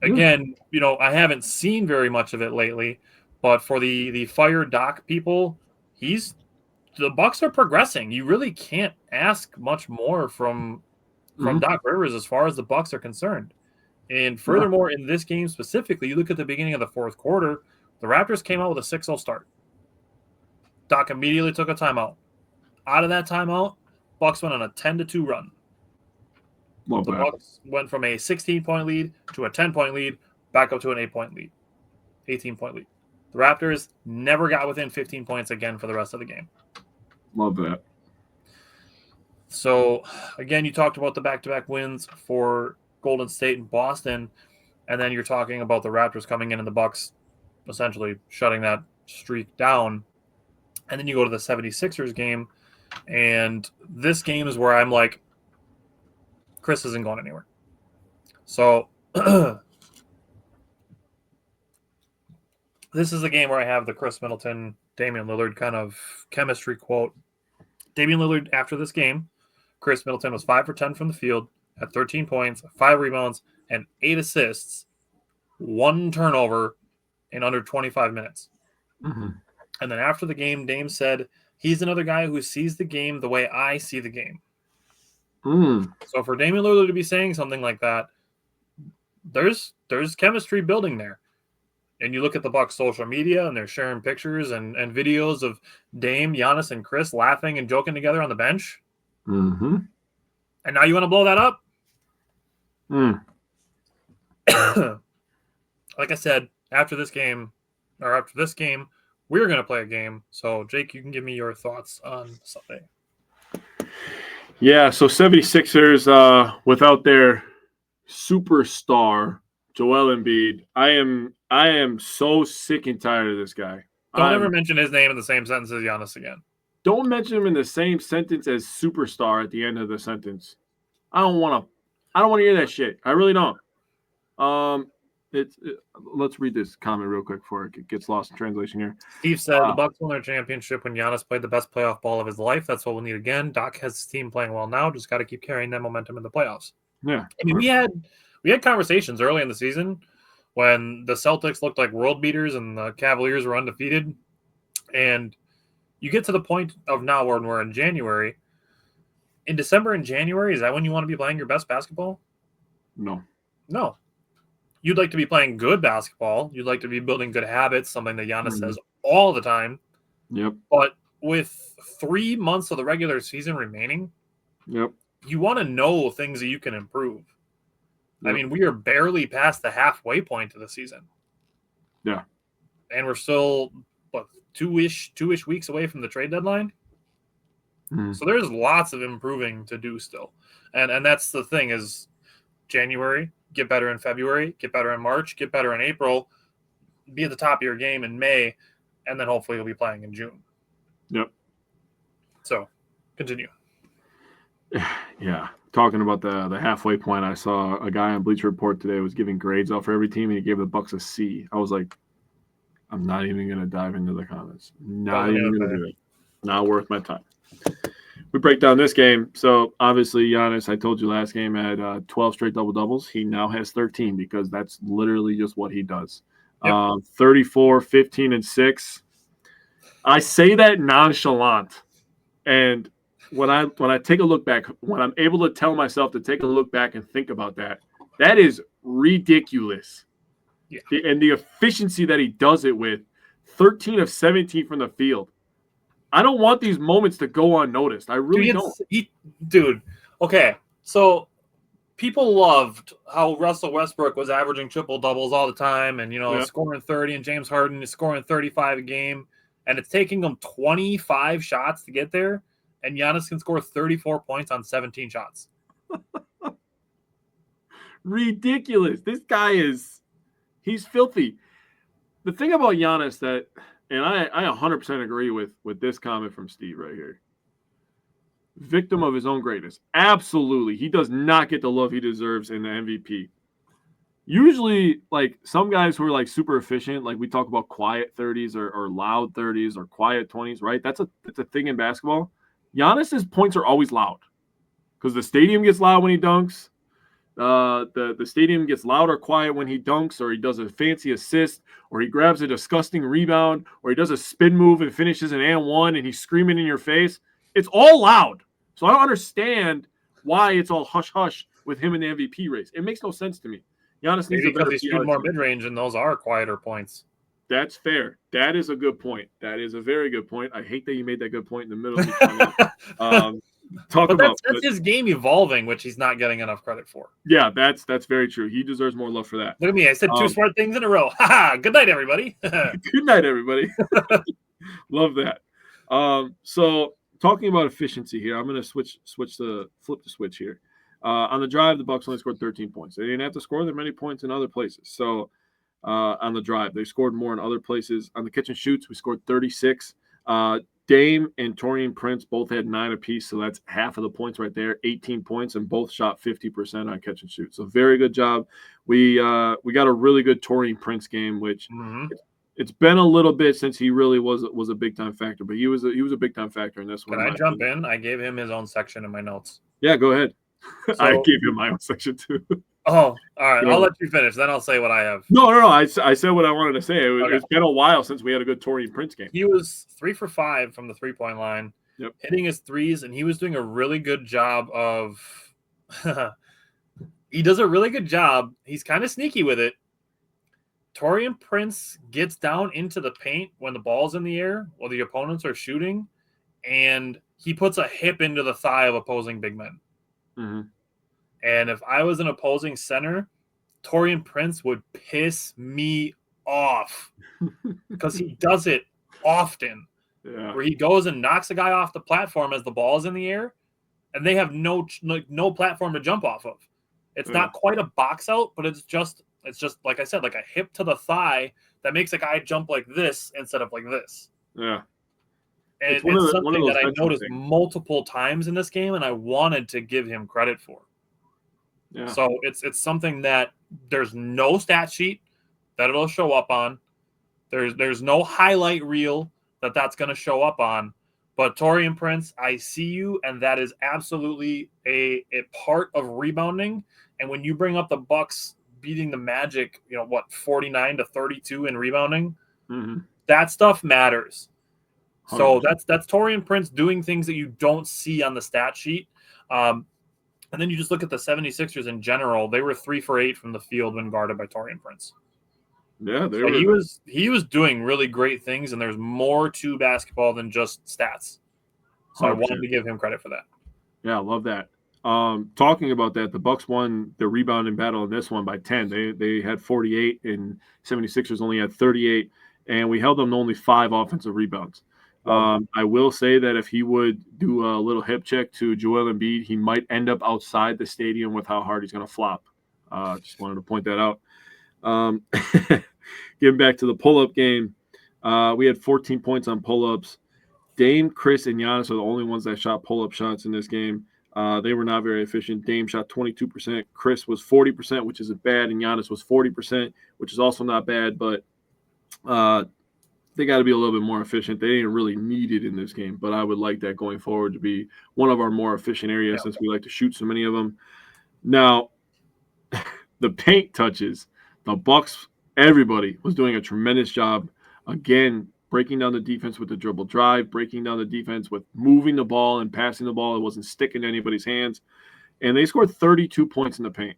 Again, I haven't seen very much of it lately, but for the Fire Doc people, the Bucks are progressing. You really can't ask much more from Doc Rivers as far as the Bucks are concerned. And furthermore, in this game specifically, you look at the beginning of the fourth quarter, the Raptors came out with a 6-0 start. Doc immediately took a timeout. Out of that timeout, Bucks went on a 10-2 run. The Bucks went from a 16-point lead to a 10-point lead, back up to an 8-point lead, 18-point lead. The Raptors never got within 15 points again for the rest of the game. Love that. So, again, you talked about the back-to-back wins for Golden State and Boston, and then you're talking about the Raptors coming in and the Bucks essentially shutting that streak down. And then you go to the 76ers game, and this game is where I'm like, Chris isn't going anywhere. So this is the game where I have the Chris Middleton, Damian Lillard kind of chemistry quote. Damian Lillard, after this game, Chris Middleton was 5 for 10 from the field, had 13 points, 5 rebounds, and 8 assists, 1 turnover in under 25 minutes. And then after the game, Dame said, he's another guy who sees the game the way I see the game. So for Damian Lillard to be saying something like that, there's chemistry building there. And you look at the Bucks social media, and they're sharing pictures and videos of Dame, Giannis, and Chris laughing and joking together on the bench. And now you want to blow that up? Like I said, after this game, we're going to play a game. So, Jake, you can give me your thoughts on Sunday. Yeah, so 76ers without their superstar, Joel Embiid. I am so sick and tired of this guy. Don't ever mention his name in the same sentence as Giannis again. Don't mention him in the same sentence as superstar at the end of the sentence. I don't want to hear that shit. I really don't. Let's read this comment real quick before it gets lost in translation here. Steve said the Bucks won their championship when Giannis played the best playoff ball of his life. That's what we'll need again. Doc has his team playing well now. Just got to keep carrying that momentum in the playoffs. Yeah. I mean, we had conversations early in the season when the Celtics looked like world beaters and the Cavaliers were undefeated. And you get to the point of now when we're in January. In December and January, is that when you want to be playing your best basketball? No. You'd like to be playing good basketball. You'd like to be building good habits, something that Giannis says all the time. Yep. But with 3 months of the regular season remaining, you want to know things that you can improve. I mean, we are barely past the halfway point of the season. Yeah. And we're still, two-ish weeks away from the trade deadline. So there's lots of improving to do still. And that's the thing is January, get better in February, get better in March, get better in April, be at the top of your game in May, and then hopefully you'll be playing in June. Yep. So, continue. Yeah. Talking about the halfway point, I saw a guy on Bleacher Report today was giving grades out for every team, and he gave the Bucks a C. I was like, I'm not even going to dive into the comments. Not even going to do it. Not worth my time. we break down this game. So obviously Giannis, I told you last game, had 12 straight double-doubles. He now has 13 because that's literally just what he does. Yep. 34, 15, and 6. I say that nonchalant. And when I take a look back, when I'm able to tell myself to take a look back and think about that, that is ridiculous. Yeah. And the efficiency that he does it with, 13 of 17 from the field. I don't want these moments to go unnoticed. I really don't. Dude, okay. So people loved how Russell Westbrook was averaging triple doubles all the time and, scoring 30, and James Harden is scoring 35 a game. And it's taking them 25 shots to get there. And Giannis can score 34 points on 17 shots. Ridiculous. This guy he's filthy. The thing about Giannis that, and I 100% agree with this comment from Steve right here. Victim of his own greatness. Absolutely. He does not get the love he deserves in the MVP. Usually, like some guys who are like super efficient, like we talk about quiet 30s or loud 30s or quiet 20s, right? That's a thing in basketball. Giannis's points are always loud because the stadium gets loud when he dunks. The stadium gets loud or quiet when he dunks, or he does a fancy assist, or he grabs a disgusting rebound, or he does a spin move and finishes an and one, and he's screaming in your face. It's all loud. So I don't understand why it's all hush hush with him in the MVP race. It makes no sense to me. Giannis needs because he's shooting more mid range, and those are quieter points. That's fair. That is a good point. That is a very good point. I hate that you made that good point in the middle of the comment. That's his game evolving, which he's not getting enough credit for. Yeah, that's very true. He deserves more love for that. Look at me. I said two smart things in a row. Ha! Good night, everybody. Good night, everybody. Love that. So talking about efficiency here, I'm going to flip the switch here. On the drive, the Bucks only scored 13 points. They didn't have to score that many points in other places. So on the drive, they scored more in other places. On the catch and shoots, we scored 36. Dame and Taurean Prince both had 9 apiece, so that's half of the points right there, 18 points, and both shot 50% on catch and shoot. So very good job. We got a really good Taurean Prince game, which it's been a little bit since he really was a big time factor, but he was a big time factor in this one. Can I jump in? I gave him his own section in my notes. Yeah, go ahead. So, I gave him my own section too. Oh, all right. I'll let you finish. Then I'll say what I have. No. I said what I wanted to say. It's been a while since we had a good Taurean Prince game. He was 3 for 5 from the 3-point line, hitting his threes, and he was doing a really good job of he does a really good job. He's kind of sneaky with it. Taurean Prince gets down into the paint when the ball's in the air while the opponents are shooting, and he puts a hip into the thigh of opposing big men. Mm-hmm. And if I was an opposing center, Taurean Prince would piss me off because he does it often. Yeah. Where he goes and knocks a guy off the platform as the ball's in the air, and they have no platform to jump off of. It's not quite a box out, but it's just like I said, like a hip to the thigh that makes a guy jump like this instead of like this. Yeah. And it's something that I noticed multiple times in this game, and I wanted to give him credit for. Yeah. So it's something that there's no stat sheet that it'll show up on. There's no highlight reel that's going to show up on. But Taurean Prince, I see you, and that is absolutely a part of rebounding. And when you bring up the Bucks beating the Magic, 49-32 in rebounding, that stuff matters. 100%. So that's Taurean Prince doing things that you don't see on the stat sheet. And then you just look at the 76ers in general. They were 3 for 8 from the field when guarded by Taurean Prince. Yeah, he was doing really great things, and there's more to basketball than just stats. So 100%. I wanted to give him credit for that. Yeah, I love that. Talking about that, the Bucks won the rebounding battle in this one by 10. They had 48, and 76ers only had 38, and we held them to only 5 offensive rebounds. I will say that if he would do a little hip check to Joel Embiid, he might end up outside the stadium with how hard he's going to flop. Just wanted to point that out. Getting back to the pull-up game, we had 14 points on pull-ups. Dame, Chris, and Giannis are the only ones that shot pull-up shots in this game. They were not very efficient. Dame shot 22%. Chris was 40%, which isn't bad, and Giannis was 40%, which is also not bad. But they got to be a little bit more efficient. They didn't really need it in this game, but I would like that going forward to be one of our more efficient areas since we like to shoot so many of them. Now, the paint touches, the Bucks, everybody was doing a tremendous job. Again, breaking down the defense with the dribble drive, breaking down the defense with moving the ball and passing the ball. It wasn't sticking to anybody's hands. And they scored 32 points in the paint.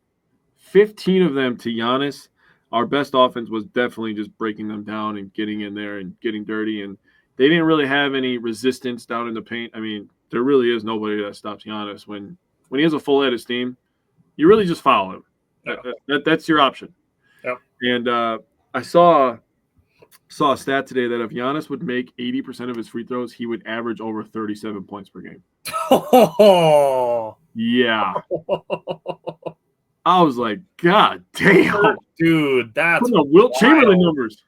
15 of them to Giannis. Our best offense was definitely just breaking them down and getting in there and getting dirty. And they didn't really have any resistance down in the paint. I mean, there really is nobody that stops Giannis. When he has a full head of steam, you really just foul him. Yeah. That's your option. Yep. And I saw a stat today that if Giannis would make 80% of his free throws, he would average over 37 points per game. Yeah. I was like, God damn. Dude, that's Wilt Chamberlain numbers.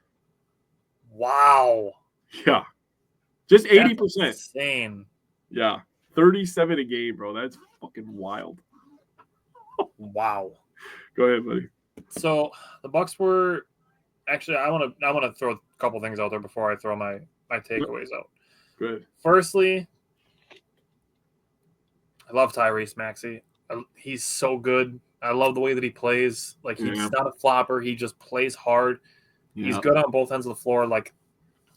Wow. Yeah. Just 80%. That's insane. Yeah. 37 a game, bro. That's fucking wild. Wow. Go ahead, buddy. So the Bucks were actually I want to throw a couple things out there before I throw my takeaways out. Good. Firstly, I love Tyrese Maxey. He's so good. I love the way that he plays. Like, he's not a flopper. He just plays hard. Yeah. He's good on both ends of the floor. Like,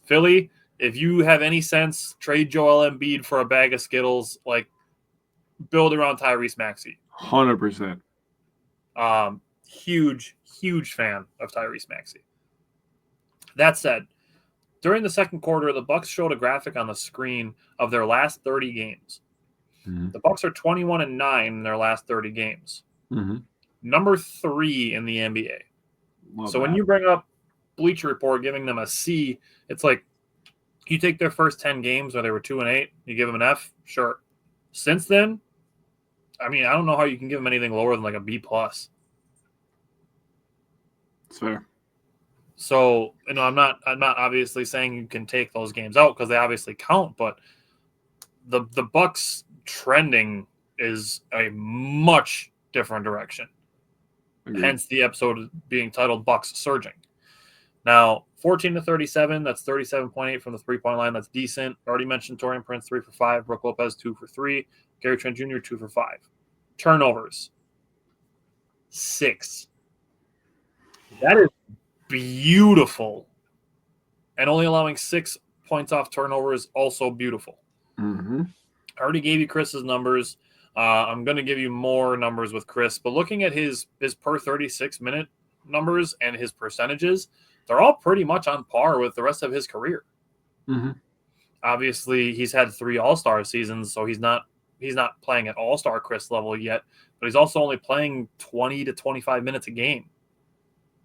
Philly, if you have any sense, trade Joel Embiid for a bag of Skittles. Like, build around Tyrese Maxey. 100%. Huge fan of Tyrese Maxey. That said, during the second quarter, the Bucks showed a graphic on the screen of their last 30 games. Mm-hmm. The Bucks are 21-9 in their last 30 games. Mm-hmm. Number 3 in the NBA. When you bring up Bleacher Report giving them a C, it's like you take their first 10 games where they were 2-8, you give them an F, sure. Since then, I mean, I don't know how you can give them anything lower than like a B+. It's fair. So, I'm not obviously saying you can take those games out because they obviously count, but the Bucks trending is a much different direction. Agreed. Hence the episode being titled Bucks Surging. Now, 14-37, that's 37.8 from the three-point line. That's decent. Already mentioned Taurean Prince, 3 for 5. Brook Lopez, 2 for 3. Gary Trent Jr., 2 for 5. Turnovers, 6. That is beautiful. And only allowing 6 points off turnovers, also beautiful. Mm-hmm. I already gave you Chris's numbers. I'm going to give you more numbers with Chris. But looking at his per 36-minute numbers and his percentages, they're all pretty much on par with the rest of his career. Mm-hmm. Obviously, he's had 3 All-Star seasons, so he's not playing at All-Star Chris level yet. But he's also only playing 20 to 25 minutes a game.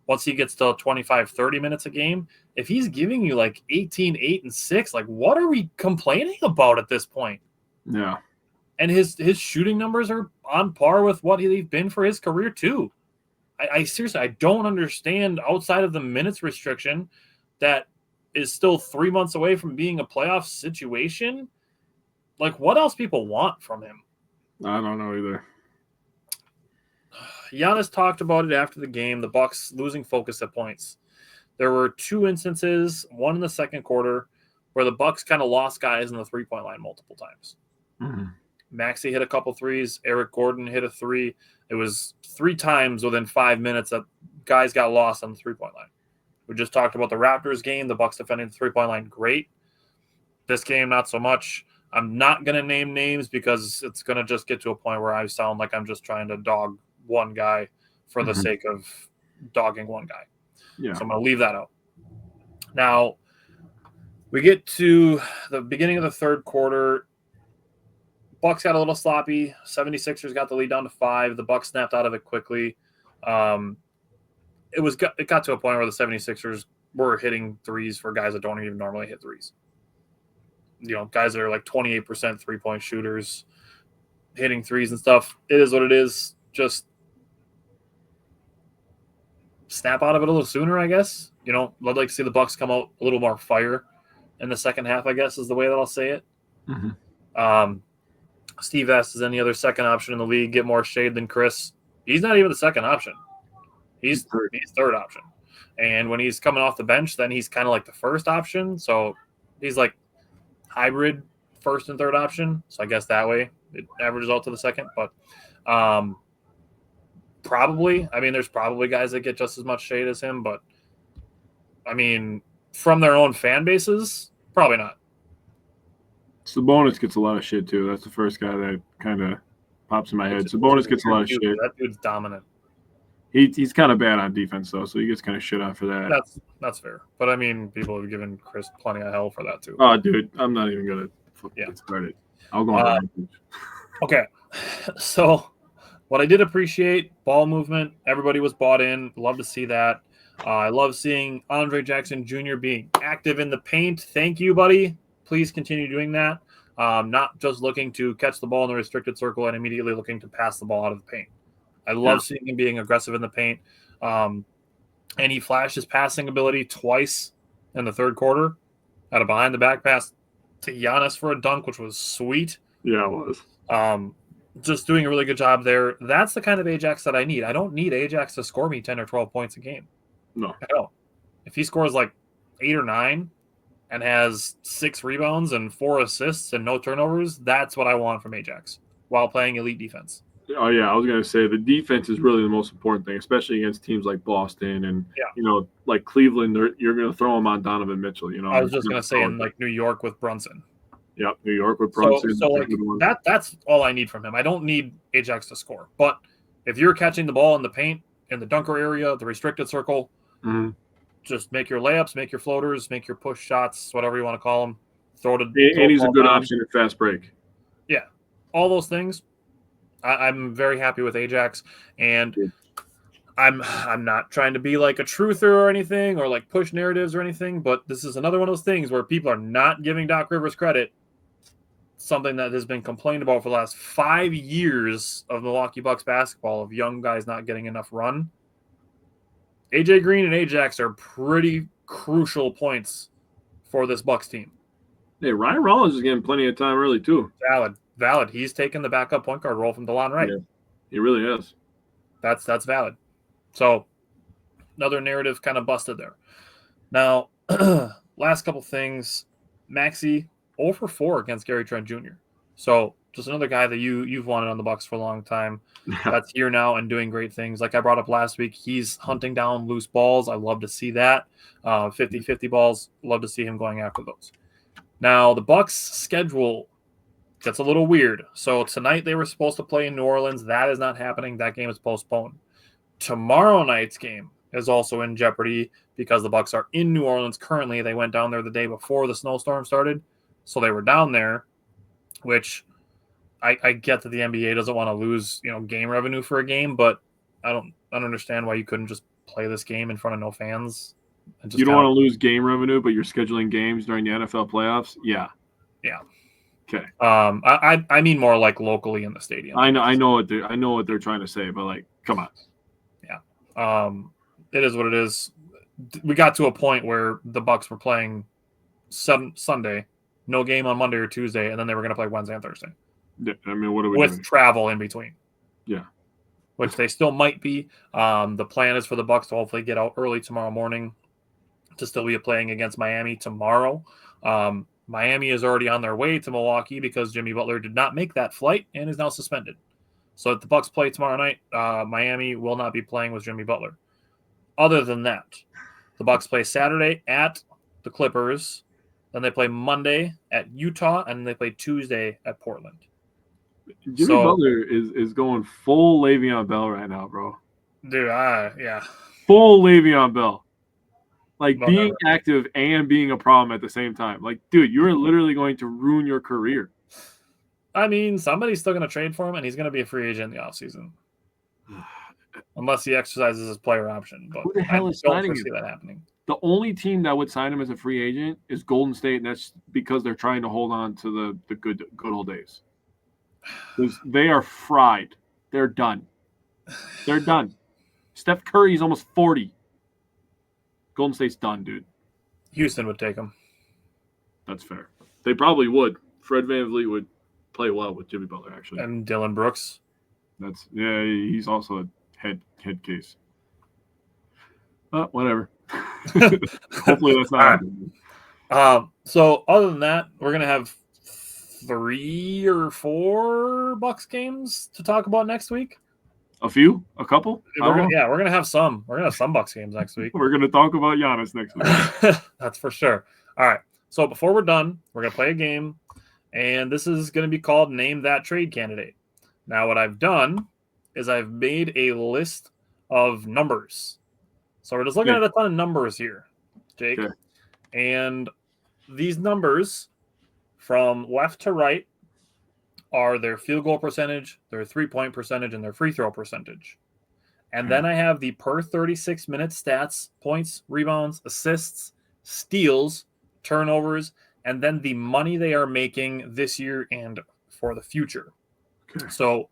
Once he gets to 25, 30 minutes a game, if he's giving you like 18, 8, and 6, like what are we complaining about at this point? Yeah. And his shooting numbers are on par with what he's been for his career too. I seriously, I don't understand outside of the minutes restriction that is still 3 months away from being a playoff situation. Like, what else people want from him? I don't know either. Giannis talked about it after the game, the Bucks losing focus at points. There were 2 instances, one in the second quarter, where the Bucks kind of lost guys in the three-point line multiple times. Mm-hmm. Maxey hit a couple threes. Eric Gordon hit a 3. It was 3 times within 5 minutes that guys got lost on the three-point line. We just talked about the Raptors game. The Bucks defending the three-point line, great. This game, not so much. I'm not going to name names because it's going to just get to a point where I sound like I'm just trying to dog one guy for the sake of dogging one guy. Yeah. So I'm going to leave that out. Now, we get to the beginning of the third quarter. Bucks got a little sloppy. 76ers got the lead down to 5. The Bucks snapped out of it quickly. It got to a point where the 76ers were hitting threes for guys that don't even normally hit threes. Guys that are like 28% three-point shooters, hitting threes and stuff. It is what it is. Just snap out of it a little sooner, I guess. I'd like to see the Bucks come out a little more fire in the second half, I guess, is the way that I'll say it. Mm-hmm. Steve asks, is any other second option in the league get more shade than Chris? He's not even the second option. He's third option. And when he's coming off the bench, then he's kind of like the first option. So he's like hybrid first and third option. So I guess that way it averages out to the second. But probably, I mean, there's probably guys that get just as much shade as him. But, I mean, from their own fan bases, probably not. Sabonis gets a lot of shit, too. That's the first guy that kind of pops in my head. Sabonis gets a lot of shit. That dude's dominant. He's kind of bad on defense, though, so he gets kind of shit on for that. That's fair. But, I mean, people have given Chris plenty of hell for that, too. Oh, dude, I'm not even going to get started. I'll go on. Okay. So, what I did appreciate, ball movement. Everybody was bought in. Love to see that. I love seeing Andre Jackson Jr. being active in the paint. Thank you, buddy. Please continue doing that. Not just looking to catch the ball in the restricted circle and immediately looking to pass the ball out of the paint. I love seeing him being aggressive in the paint. And he flashed his passing ability twice in the third quarter. Had a behind-the-back pass to Giannis for a dunk, which was sweet. Yeah, it was. Just doing a really good job there. That's the kind of Ajax that I need. I don't need Ajax to score me 10 or 12 points a game. No. I don't. If he scores like 8 or 9 and has 6 rebounds and 4 assists and no turnovers, that's what I want from Ajax while playing elite defense. Oh, yeah, I was going to say the defense is really the most important thing, especially against teams like Boston and, like Cleveland. You're going to throw them on Donovan Mitchell. I was just going to say in like New York with Brunson. Yep, New York with Brunson. So like that's all I need from him. I don't need Ajax to score. But if you're catching the ball in the paint, in the dunker area, the restricted circle, just make your layups, make your floaters, make your push shots, whatever you want to call them. And he's a good option at fast break. Yeah, all those things. I'm very happy with Ajax, and I'm not trying to be like a truther or anything or like push narratives or anything, but this is another one of those things where people are not giving Doc Rivers credit. Something that has been complained about for the last 5 years of Milwaukee Bucks basketball, of young guys not getting enough run. AJ Green and Ajax are pretty crucial points for this Bucks team. Hey, Ryan Rollins is getting plenty of time early too. Valid. He's taken the backup point guard role from DeLon Wright. Yeah, he really is. That's valid. So another narrative kind of busted there. Now, last couple things. Maxey 0 for 4 against Gary Trent Jr. So just another guy that you've wanted on the Bucks for a long time. That's here now and doing great things. Like I brought up last week, he's hunting down loose balls. I love to see that. 50-50 balls. Love to see him going after those. Now, the Bucks schedule gets a little weird. So tonight they were supposed to play in New Orleans. That is not happening. That game is postponed. Tomorrow night's game is also in jeopardy because the Bucks are in New Orleans currently. They went down there the day before the snowstorm started. So they were down there, which I get that the NBA doesn't want to lose, game revenue for a game, but I don't understand why you couldn't just play this game in front of no fans. You don't want to lose game revenue, but you're scheduling games during the NFL playoffs? Yeah. Yeah. Okay. I mean more like locally in the stadium. I know what they're trying to say, but like, come on. Yeah. It is what it is. We got to a point where the Bucks were playing Sunday, no game on Monday or Tuesday, and then they were going to play Wednesday and Thursday. Yeah, I mean, what are we with doing? Travel in between? Yeah. Which they still might be. The plan is for the Bucks to hopefully get out early tomorrow morning to still be playing against Miami tomorrow. Miami is already on their way to Milwaukee because Jimmy Butler did not make that flight and is now suspended. So if the Bucks play tomorrow night, Miami will not be playing with Jimmy Butler. Other than that, the Bucks play Saturday at the Clippers. Then they play Monday at Utah, and they play Tuesday at Portland. Jimmy Butler is going full Le'Veon Bell right now, bro. Dude, yeah. Full Le'Veon Bell. Like being active and being a problem at the same time. Like, dude, you're literally going to ruin your career. I mean, somebody's still going to trade for him, and he's going to be a free agent in the offseason. Unless he exercises his player option. But who the hell is don't signing foresee him? That happening. The only team that would sign him as a free agent is Golden State, and that's because they're trying to hold on to the good old days. They are fried. They're done. They're done. Steph Curry is almost 40. Golden State's done, dude. Houston would take him. That's fair. They probably would. Fred VanVleet would play well with Jimmy Butler, actually. And Dylan Brooks. He's also a head case. Whatever. Hopefully that's not All right. happening. So other than that, we're gonna have 3 or 4 Bucks games to talk about next week. A few? A couple? We're gonna have some. We're gonna have some Bucks games next week. We're going to talk about Giannis next week. That's for sure. All right. So before we're done, we're gonna play a game, and this is gonna be called Name That Trade Candidate. Now, what I've done is I've made a list of numbers. So we're just looking at a ton of numbers here, Jake. Okay. And these numbers from left to right are their field goal percentage, their three-point percentage, and their free throw percentage. And then I have the per 36 minutes stats, points, rebounds, assists, steals, turnovers, and then the money they are making this year and for the future. Okay. So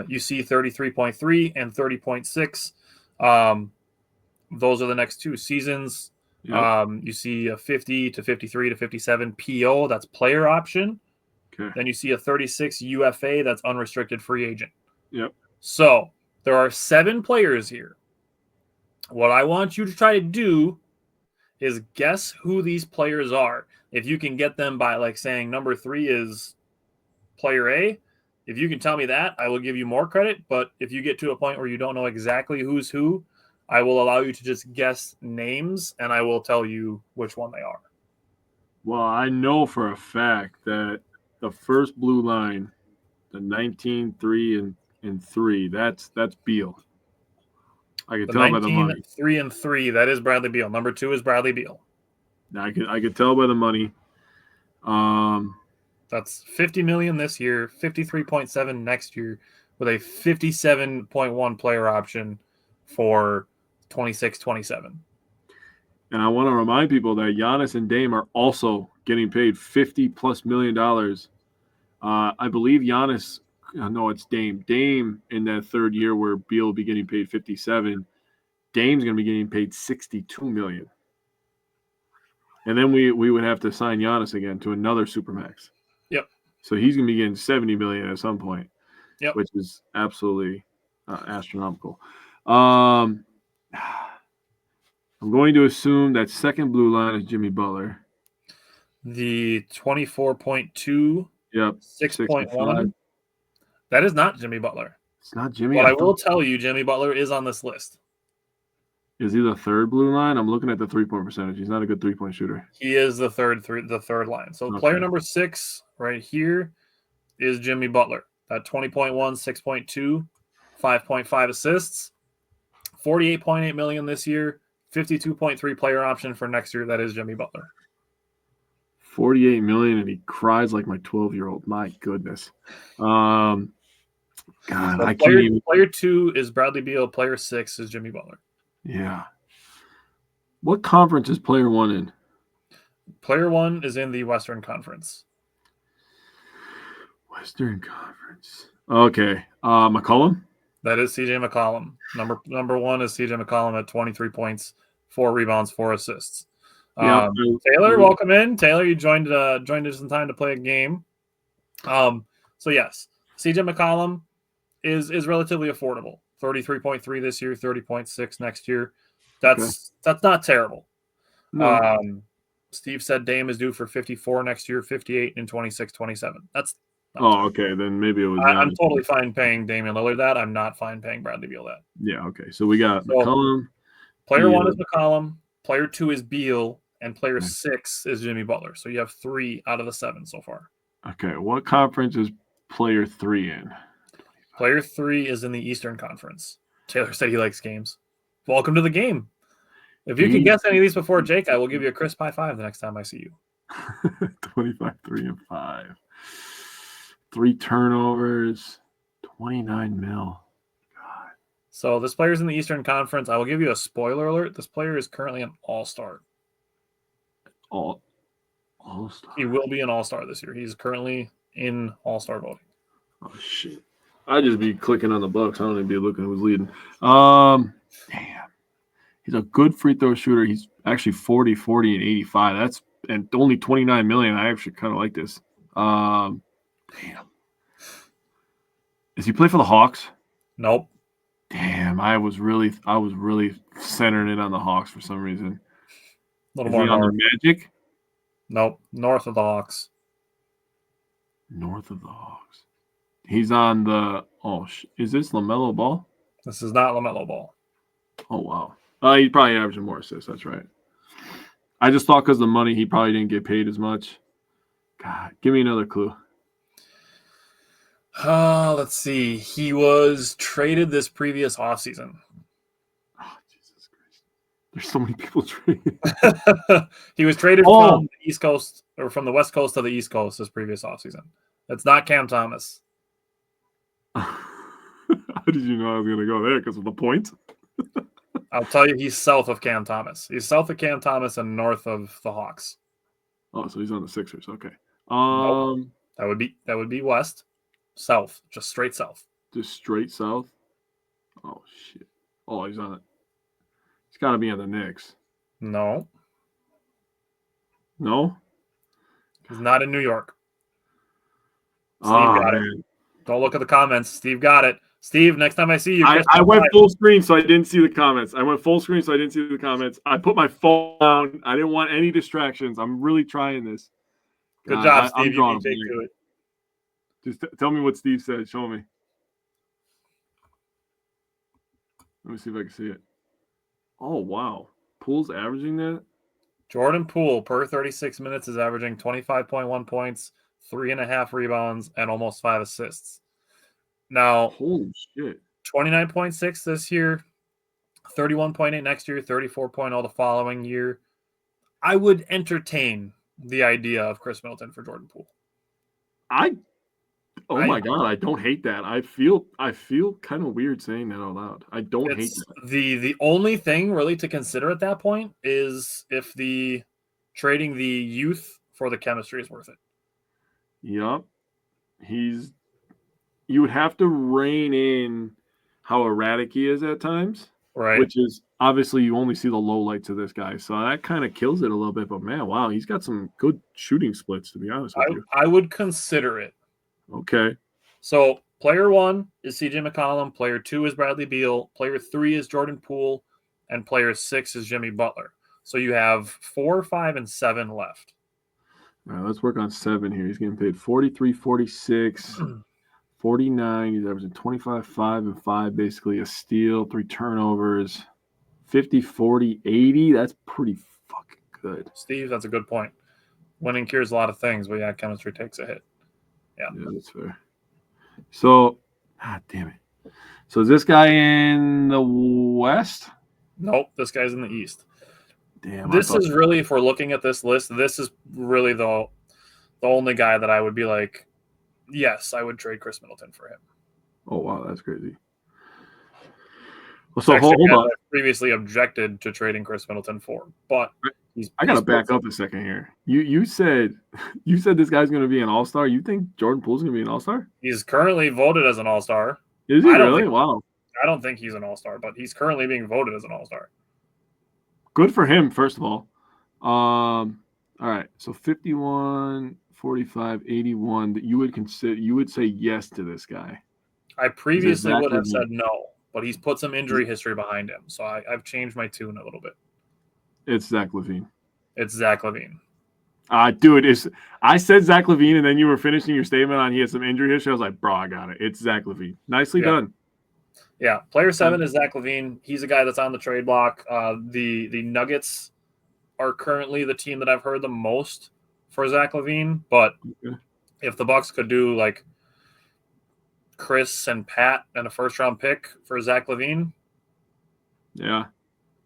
you see 33.3 and 30.6. Those are the next 2 seasons. Yep. You see a 50 to 53 to 57 PO, that's player option. Okay. Then you see a 36 UFA, that's unrestricted free agent. Yep. So there are 7 players here. What I want you to try to do is guess who these players are. If you can get them by like saying number 3 is player A, if you can tell me that, I will give you more credit. But if you get to a point where you don't know exactly who's who, I will allow you to just guess names, and I will tell you which one they are. Well, I know for a fact that the first blue line, the 19, 3, and 3, that's Beal. I could tell by the money. 3 and 3, that is Bradley Beal. Number 2 is Bradley Beal. I could tell by the money. That's $50 million this year, 53.7 next year, with a 57.1 player option for 26-27. And I want to remind people that Giannis and Dame are also getting paid $50+ million. I believe Giannis, no, it's Dame. Dame in that third year where Beal will be getting paid 57. Dame's going to be getting paid $62 million. And then we would have to sign Giannis again to another supermax. Yep. So he's going to be getting $70 million at some point. Yep. Which is absolutely astronomical. I'm going to assume that second blue line is Jimmy Butler. The 24.2, Yep. 6.1. That is not Jimmy Butler. It's not Jimmy. But I will tell you, Jimmy Butler is on this list. Is he the third blue line? I'm looking at the 3-point percentage. He's not a good 3-point shooter. He is the third line. So Okay. Player number 6 right here is Jimmy Butler. That 20.1, 6.2, 5.5 assists, 48.8 million this year, 52.3 player option for next year. That is Jimmy Butler. 48 million, and he cries like my 12-year-old. My goodness. God, So I can't even. Player 2 is Bradley Beal. Player 6 is Jimmy Butler. Yeah. What conference is player 1 in? Player 1 is in the Western Conference. Western Conference. Okay. McCollum? That is CJ McCollum. Number 1 is CJ McCollum at 23 points, 4 rebounds, 4 assists. Yeah. Taylor, welcome in. Taylor, you joined us in time to play a game. So yes, CJ McCollum is relatively affordable. 33.3 this year, 30.6 next year. That's not terrible. No. Steve said Dame is due for 54 next year, 58 in 26-27. That's okay. Then maybe it was. I'm totally fine paying Damian Lillard that. I'm not fine paying Bradley Beal that. Yeah. Okay. So we got McCollum. Player Beal. 1 is McCollum. Player 2 is Beal. And player 6 is Jimmy Butler. So you have 3 out of the 7 so far. Okay. What conference is player 3 in? Player 3 is in the Eastern Conference. Taylor said he likes games. Welcome to the game. If you can guess any of these before Jake, I will give you a crisp high five the next time I see you. 25, 3, and 5. 3 turnovers. 29 mil. God. So this player's in the Eastern Conference. I will give you a spoiler alert. This player is currently an all-star. All-star. He will be an all-star this year. He's currently in all-star voting. Oh, shit. I'd just be clicking on the Bucks. I don't even be looking who's leading. Damn. He's a good free throw shooter. He's actually 40, 40, and 85. And only 29 million. I actually kind of like this. Damn. Does he play for the Hawks? Nope. Damn, I was really centering it on the Hawks for some reason. A little Is more he on north. the Magic? Nope, north of the Hawks. North of the Hawks. He's on the is this LaMelo Ball? This is not LaMelo Ball. Oh wow. He's probably averaging more assists, that's right. I just thought because of the money he probably didn't get paid as much. God, give me another clue. Let's see. He was traded this previous offseason. Oh, Jesus Christ. There's so many people traded. He was traded from the East Coast or from the West Coast to the East Coast this previous offseason. It's not Cam Thomas. How did you know I was going to go there? Because of the point? I'll tell you, he's south of Cam Thomas. He's south of Cam Thomas and north of the Hawks. Oh, so he's on the Sixers. Okay. Nope. That would be west. South, just straight south. Just straight south? Oh, shit. Oh, he's on it. He's got to be on the Knicks. No. No? He's not in New York. Steve got it. Don't look at the comments. Steve got it. Steve, next time I see you. I went full screen, so I didn't see the comments. I put my phone down. I didn't want any distractions. I'm really trying this. Good job, Steve. You can take to it. Just tell me what Steve said. Show me. Let me see if I can see it. Oh, wow. Poole's averaging that? Jordan Poole, per 36 minutes, is averaging 25.1 points, 3.5 rebounds, and almost 5 assists. Now, holy shit. 29.6 this year, 31.8 next year, 34.0 the following year. I would entertain the idea of Chris Middleton for Jordan Poole. My God, I don't hate that. I feel kind of weird saying that out loud. I don't hate that. The only thing really to consider at that point is if the trading the youth for the chemistry is worth it. Yep. You would have to rein in how erratic he is at times. Right. Which is obviously you only see the low lights of this guy. So that kind of kills it a little bit. But man, wow, he's got some good shooting splits, to be honest with you. I would consider it. Okay. So player 1 is CJ McCollum, player 2 is Bradley Beal, player 3 is Jordan Poole, and player 6 is Jimmy Butler. So you have 4, 5, and 7 left. All right, let's work on 7 here. He's getting paid 43, 46, 49. He's averaging 25, 5, and 5, basically a steal, 3 turnovers, 50, 40, 80. That's pretty fucking good. Steve, that's a good point. Winning cures a lot of things, but yeah, chemistry takes a hit. Yeah, that's fair. So, damn it. So is this guy in the West? Nope, this guy's in the East. Damn. This is really, if we're looking at this list, this is really the only guy that I would be like, yes, I would trade Chris Middleton for him. Oh, wow, that's crazy. Well, so hold on. I previously objected to trading Chris Middleton for, but I got to back up a second here. You said this guy's going to be an all-star. You think Jordan Poole's going to be an all-star? He's currently voted as an all-star. Is he really? Wow. I don't think he's an all-star, but he's currently being voted as an all-star. Good for him, first of all. All right, so 51, 45, 81. That you would say yes to this guy. I previously would have said no, but he's put some injury history behind him, so I've changed my tune a little bit. It's Zach LaVine. It's Zach LaVine. Dude, I said Zach LaVine, and then you were finishing your statement on he has some injury history. I was like, bro, I got it. It's Zach LaVine. Nicely done. Yeah, player 7 is Zach LaVine. He's a guy that's on the trade block. The Nuggets are currently the team that I've heard the most for Zach LaVine, but if the Bucks could do like Chris and Pat and a first-round pick for Zach LaVine, yeah,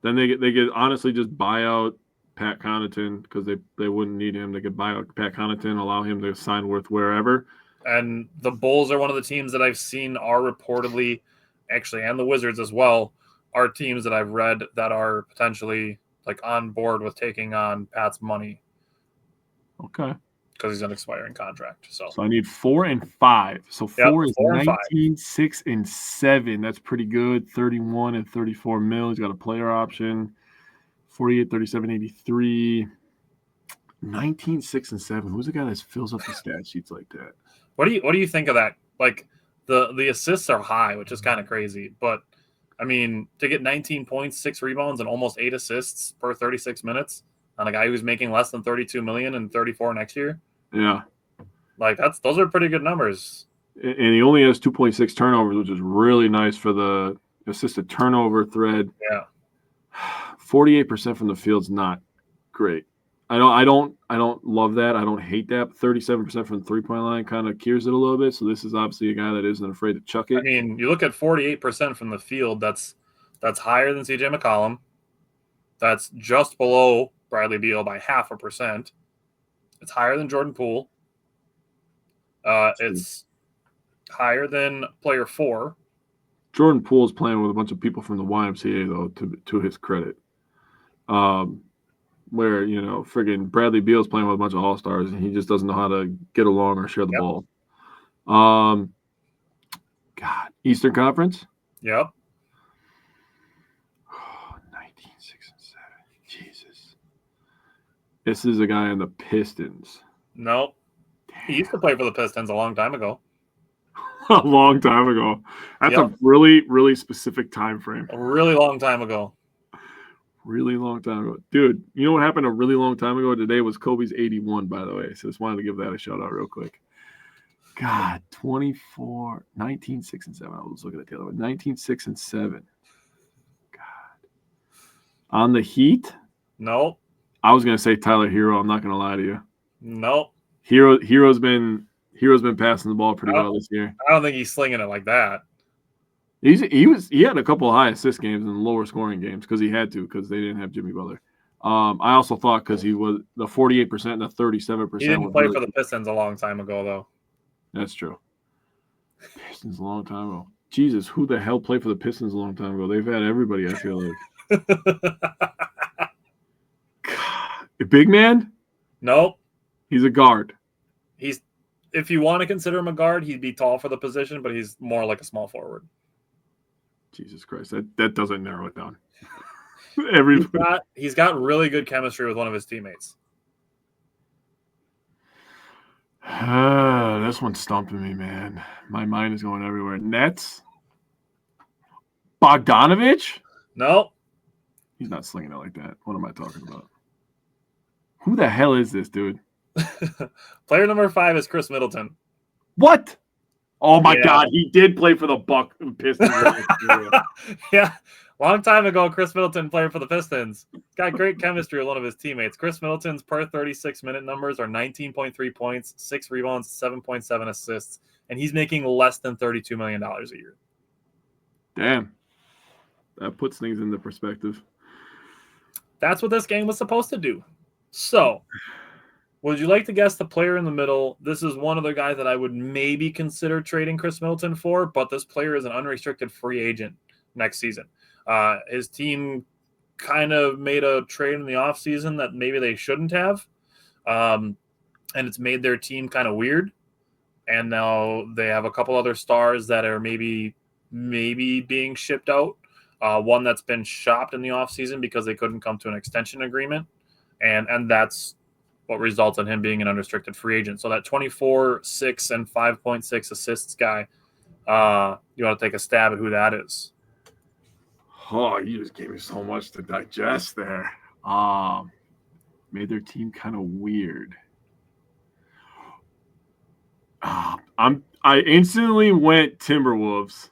then they could honestly just buy out Pat Connaughton because they wouldn't need him. They could buy out Pat Connaughton, allow him to sign with wherever. And the Bulls are one of the teams that I've seen are reportedly, actually, and the Wizards as well, are teams that I've read that are potentially like on board with taking on Pat's money. Okay. Because he's an expiring contract. So I need 4 and 5. So 4 is 19, 6 and 7. That's pretty good. 31 and 34 mil. He's got a player option. 48, 37, 83. 19, 6 and 7. Who's the guy that fills up the stat sheets like that? What do you think of that? Like the assists are high, which is kind of crazy, but I mean, to get 19 points, 6 rebounds, and almost 8 assists per 36 minutes on a guy who's making less than 32 million and 34 next year. Yeah. Like those are pretty good numbers. And he only has 2.6 turnovers, which is really nice for the assisted turnover thread. Yeah. 48% from the field's not great. I don't love that. I don't hate that. 37% from the 3-point line kind of cures it a little bit. So this is obviously a guy that isn't afraid to chuck it. I mean, you look at 48% from the field. That's higher than CJ McCollum. That's just below Bradley Beal by 0.5%. It's higher than Jordan Poole. It's higher than player 4. Jordan Poole's playing with a bunch of people from the YMCA, though, to his credit. Where, friggin' Bradley Beal's playing with a bunch of all-stars, and he just doesn't know how to get along or share the ball. God, Eastern Conference? Yep. 19, 6, and 7. Jesus. This is a guy on the Pistons. Nope. He used to play for the Pistons a long time ago. A long time ago. That's a really, really specific time frame. A really long time ago. Really long time ago. Dude, you know what happened a really long time ago? Today was Kobe's 81, by the way. So just wanted to give that a shout out real quick. God, 24, 19, 6, and 7. I was looking at the other one. 19, 6, and 7. God. On the Heat? Nope. I was going to say Tyler Hero. I'm not going to lie to you. Nope. Hero's been passing the ball pretty well this year. I don't think he's slinging it like that. He had a couple of high assist games and lower scoring games because he had to because they didn't have Jimmy Butler. I also thought because he was the 48% and the 37%. He didn't play for the Pistons a long time ago, though. That's true. Pistons a long time ago. Jesus, who the hell played for the Pistons a long time ago? They've had everybody, I feel like. God. A big man? Nope. He's a guard. If you want to consider him a guard, he'd be tall for the position, but he's more like a small forward. Jesus Christ, that doesn't narrow it down. He's got really good chemistry with one of his teammates. This one's stumping me, man. My mind is going everywhere. Nets? Bogdanovich? No. He's not slinging it like that. What am I talking about? Who the hell is this dude? Player number 5 is Chris Middleton. What? Oh, my God. He did play for the Pistons. Yeah. Long time ago, Chris Middleton played for the Pistons. Got great chemistry with one of his teammates. Chris Middleton's per 36-minute numbers are 19.3 points, 6 rebounds, 7.7 assists, and he's making less than $32 million a year. Damn. That puts things into perspective. That's what this game was supposed to do. So, would you like to guess the player in the middle? This is one of the guys that I would maybe consider trading Chris Middleton for, but this player is an unrestricted free agent next season. His team kind of made a trade in the offseason that maybe they shouldn't have, and it's made their team kind of weird. And now they have a couple other stars that are maybe being shipped out. One that's been shopped in the offseason because they couldn't come to an extension agreement, and that's what results in him being an unrestricted free agent. So that 24, 6, and 5.6 assists guy, you want to take a stab at who that is? Oh, you just gave me so much to digest there. Made their team kind of weird. I instantly went Timberwolves.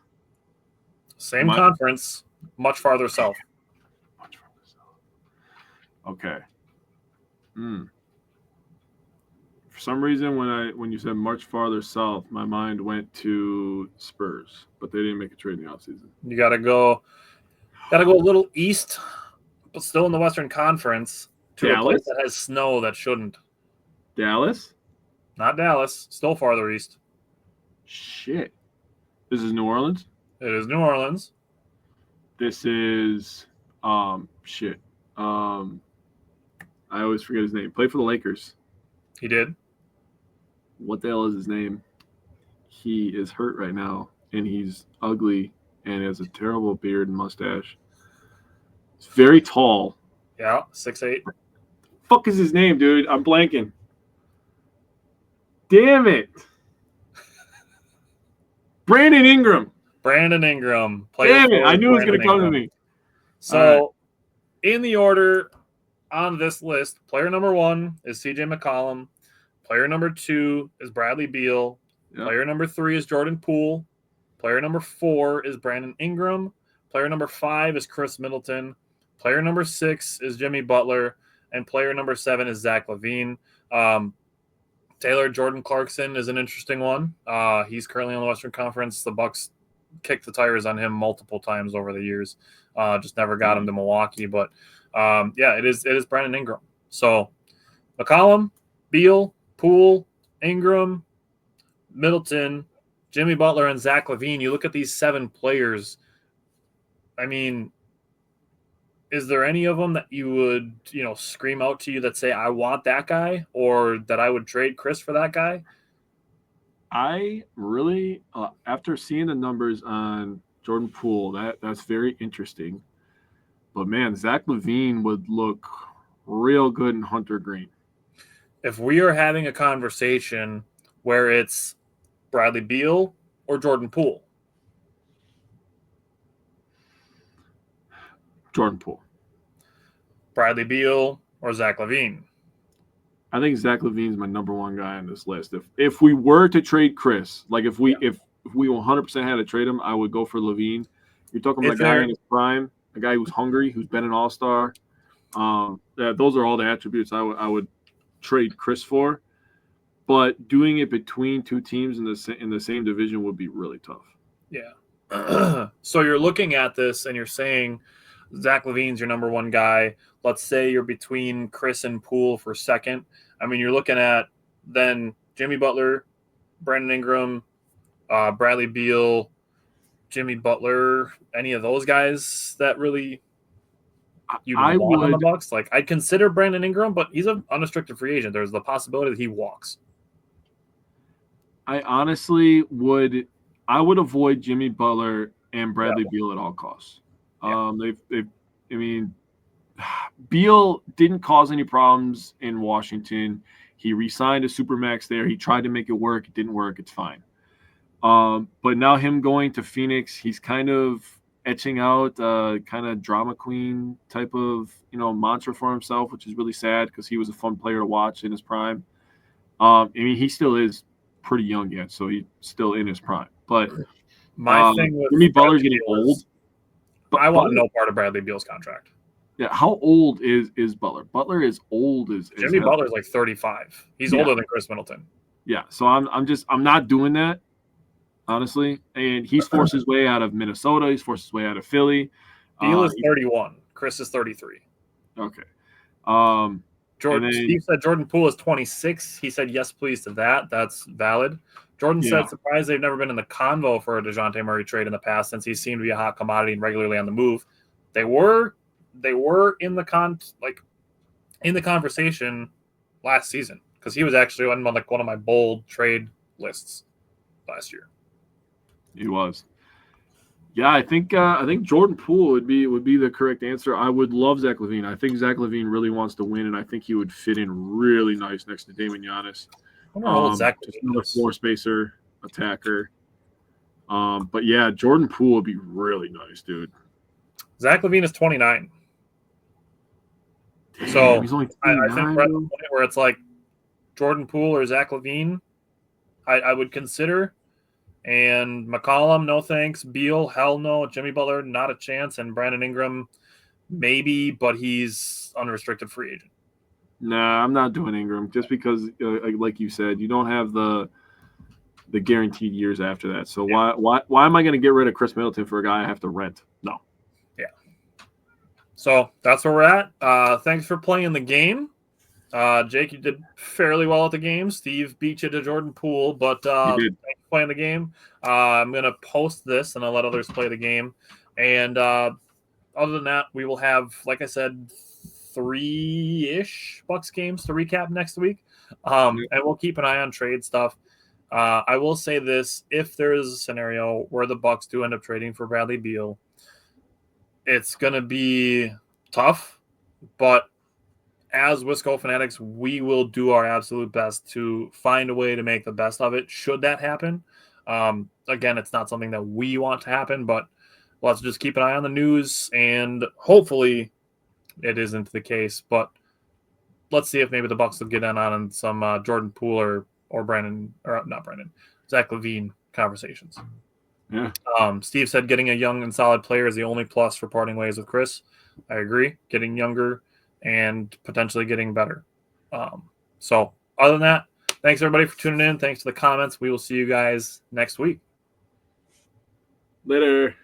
Same conference, much farther south. Okay. For some reason, when you said much farther south, my mind went to Spurs, but they didn't make a trade in the offseason. You gotta go a little east, but still in the Western Conference, to a place that has snow that shouldn't. Dallas? Not Dallas. Still farther east. Shit. This is New Orleans? It is New Orleans. This is shit. I always forget his name. Played for the Lakers. He did. What the hell is his name? He is hurt right now, and he's ugly and has a terrible beard and mustache. He's very tall. Yeah, 6'8". Fuck is his name, dude? I'm blanking. Damn it. Brandon Ingram. Brandon Ingram. Damn it! I knew it was going Brandon to come to Ingram. me. So, in the order on this list, player number 1 is CJ McCollum. Player number 2 is Bradley Beal. Yep. Player number 3 is Jordan Poole. Player number 4 is Brandon Ingram. Player number 5 is Chris Middleton. Player number 6 is Jimmy Butler. And player number 7 is Zach LaVine. Taylor Jordan Clarkson is an interesting one. He's currently on the Western Conference. The Bucks kicked the tires on him multiple times over the years. Just never got him to Milwaukee. But, it is Brandon Ingram. So, McCollum, Beal, Poole, Ingram, Middleton, Jimmy Butler, and Zach LaVine. You look at these 7 players. I mean, is there any of them that you would, scream out to you that say, I want that guy, or that I would trade Chris for that guy? I really, after seeing the numbers on Jordan Poole, that's very interesting. But, man, Zach LaVine would look real good in Hunter Green. If we are having a conversation where it's Bradley Beal or Jordan Poole? Jordan Poole. Bradley Beal or Zach LaVine? I think Zach LaVine's my number 1 guy on this list. If we were to trade Chris, like if we 100% had to trade him, I would go for LaVine. You're talking about a guy in his prime, a guy who's hungry, who's been an all-star. Those are all the attributes I would trade Chris for. But doing it between 2 teams in the same division would be really tough. Yeah. So you're looking at this and you're saying Zach LaVine's your number 1 guy. Let's say you're between Chris and Poole for second. I mean, you're looking at then Jimmy Butler, Brandon Ingram, Bradley Beal, Jimmy Butler, any of those guys that really you want on the Bucks? Like, I'd consider Brandon Ingram, but he's an unrestricted free agent. There's the possibility that he walks. I honestly would avoid Jimmy Butler and Bradley Beal at all costs. Beal didn't cause any problems in Washington. He re-signed a supermax there. He tried to make it work. It didn't work. It's fine. But now him going to Phoenix, he's kind of etching out kind of drama queen type of mantra for himself, which is really sad because he was a fun player to watch in his prime. He still is pretty young yet, so he's still in his prime. But my thing with Jimmy Butler's getting old. But I want no part of Bradley Beal's contract. Yeah, how old is Butler? Butler is old as Jimmy Butler's like 35. He's older than Chris Middleton. Yeah, so I'm not doing that, honestly. And he's forced his way out of Minnesota. He's forced his way out of Philly. Beal is 31. Chris is 33. Okay. Steve said Jordan Poole is 26. He said yes, please to that. That's valid. Jordan said surprised they've never been in the convo for a DeJounte Murray trade in the past since he seemed to be a hot commodity and regularly on the move. They were in the conversation last season because he was actually on one of my bold trade lists last year. He was. Yeah, I think Jordan Poole would be the correct answer. I would love Zach LaVine. I think Zach LaVine really wants to win, and I think he would fit in really nice next to Damon Giannis. Zach just another floor spacer, attacker. But yeah, Jordan Poole would be really nice, dude. Zach LaVine is 29. So he's only I think we're at the point where it's like Jordan Poole or Zach LaVine, I would consider. And McCollum, no thanks. Beal, hell no. Jimmy Butler, not a chance. And Brandon Ingram, maybe, but he's unrestricted free agent. Nah, I'm not doing Ingram just because, like you said, you don't have the guaranteed years after that. So why am I going to get rid of Chris Middleton for a guy I have to rent? No. Yeah. So that's where we're at. Thanks for playing the game. Jake, you did fairly well at the game. Steve beat you to Jordan Poole, but thanks for playing the game. I'm going to post this and I'll let others play the game. And other than that, we will have, like I said, 3-ish Bucks games to recap next week. And we'll keep an eye on trade stuff. I will say this, if there is a scenario where the Bucks do end up trading for Bradley Beal, it's going to be tough, but as Wisco Fanatics, we will do our absolute best to find a way to make the best of it should that happen. Again, it's not something that we want to happen, but let's just keep an eye on the news, and hopefully it isn't the case. But let's see if maybe the Bucks will get in on some Jordan Poole or Zach LaVine conversations. Yeah. Steve said getting a young and solid player is the only plus for parting ways with Chris. I agree. Getting younger and potentially getting better. So other than that, thanks everybody for tuning in. Thanks for the comments. We will see you guys next week. Later.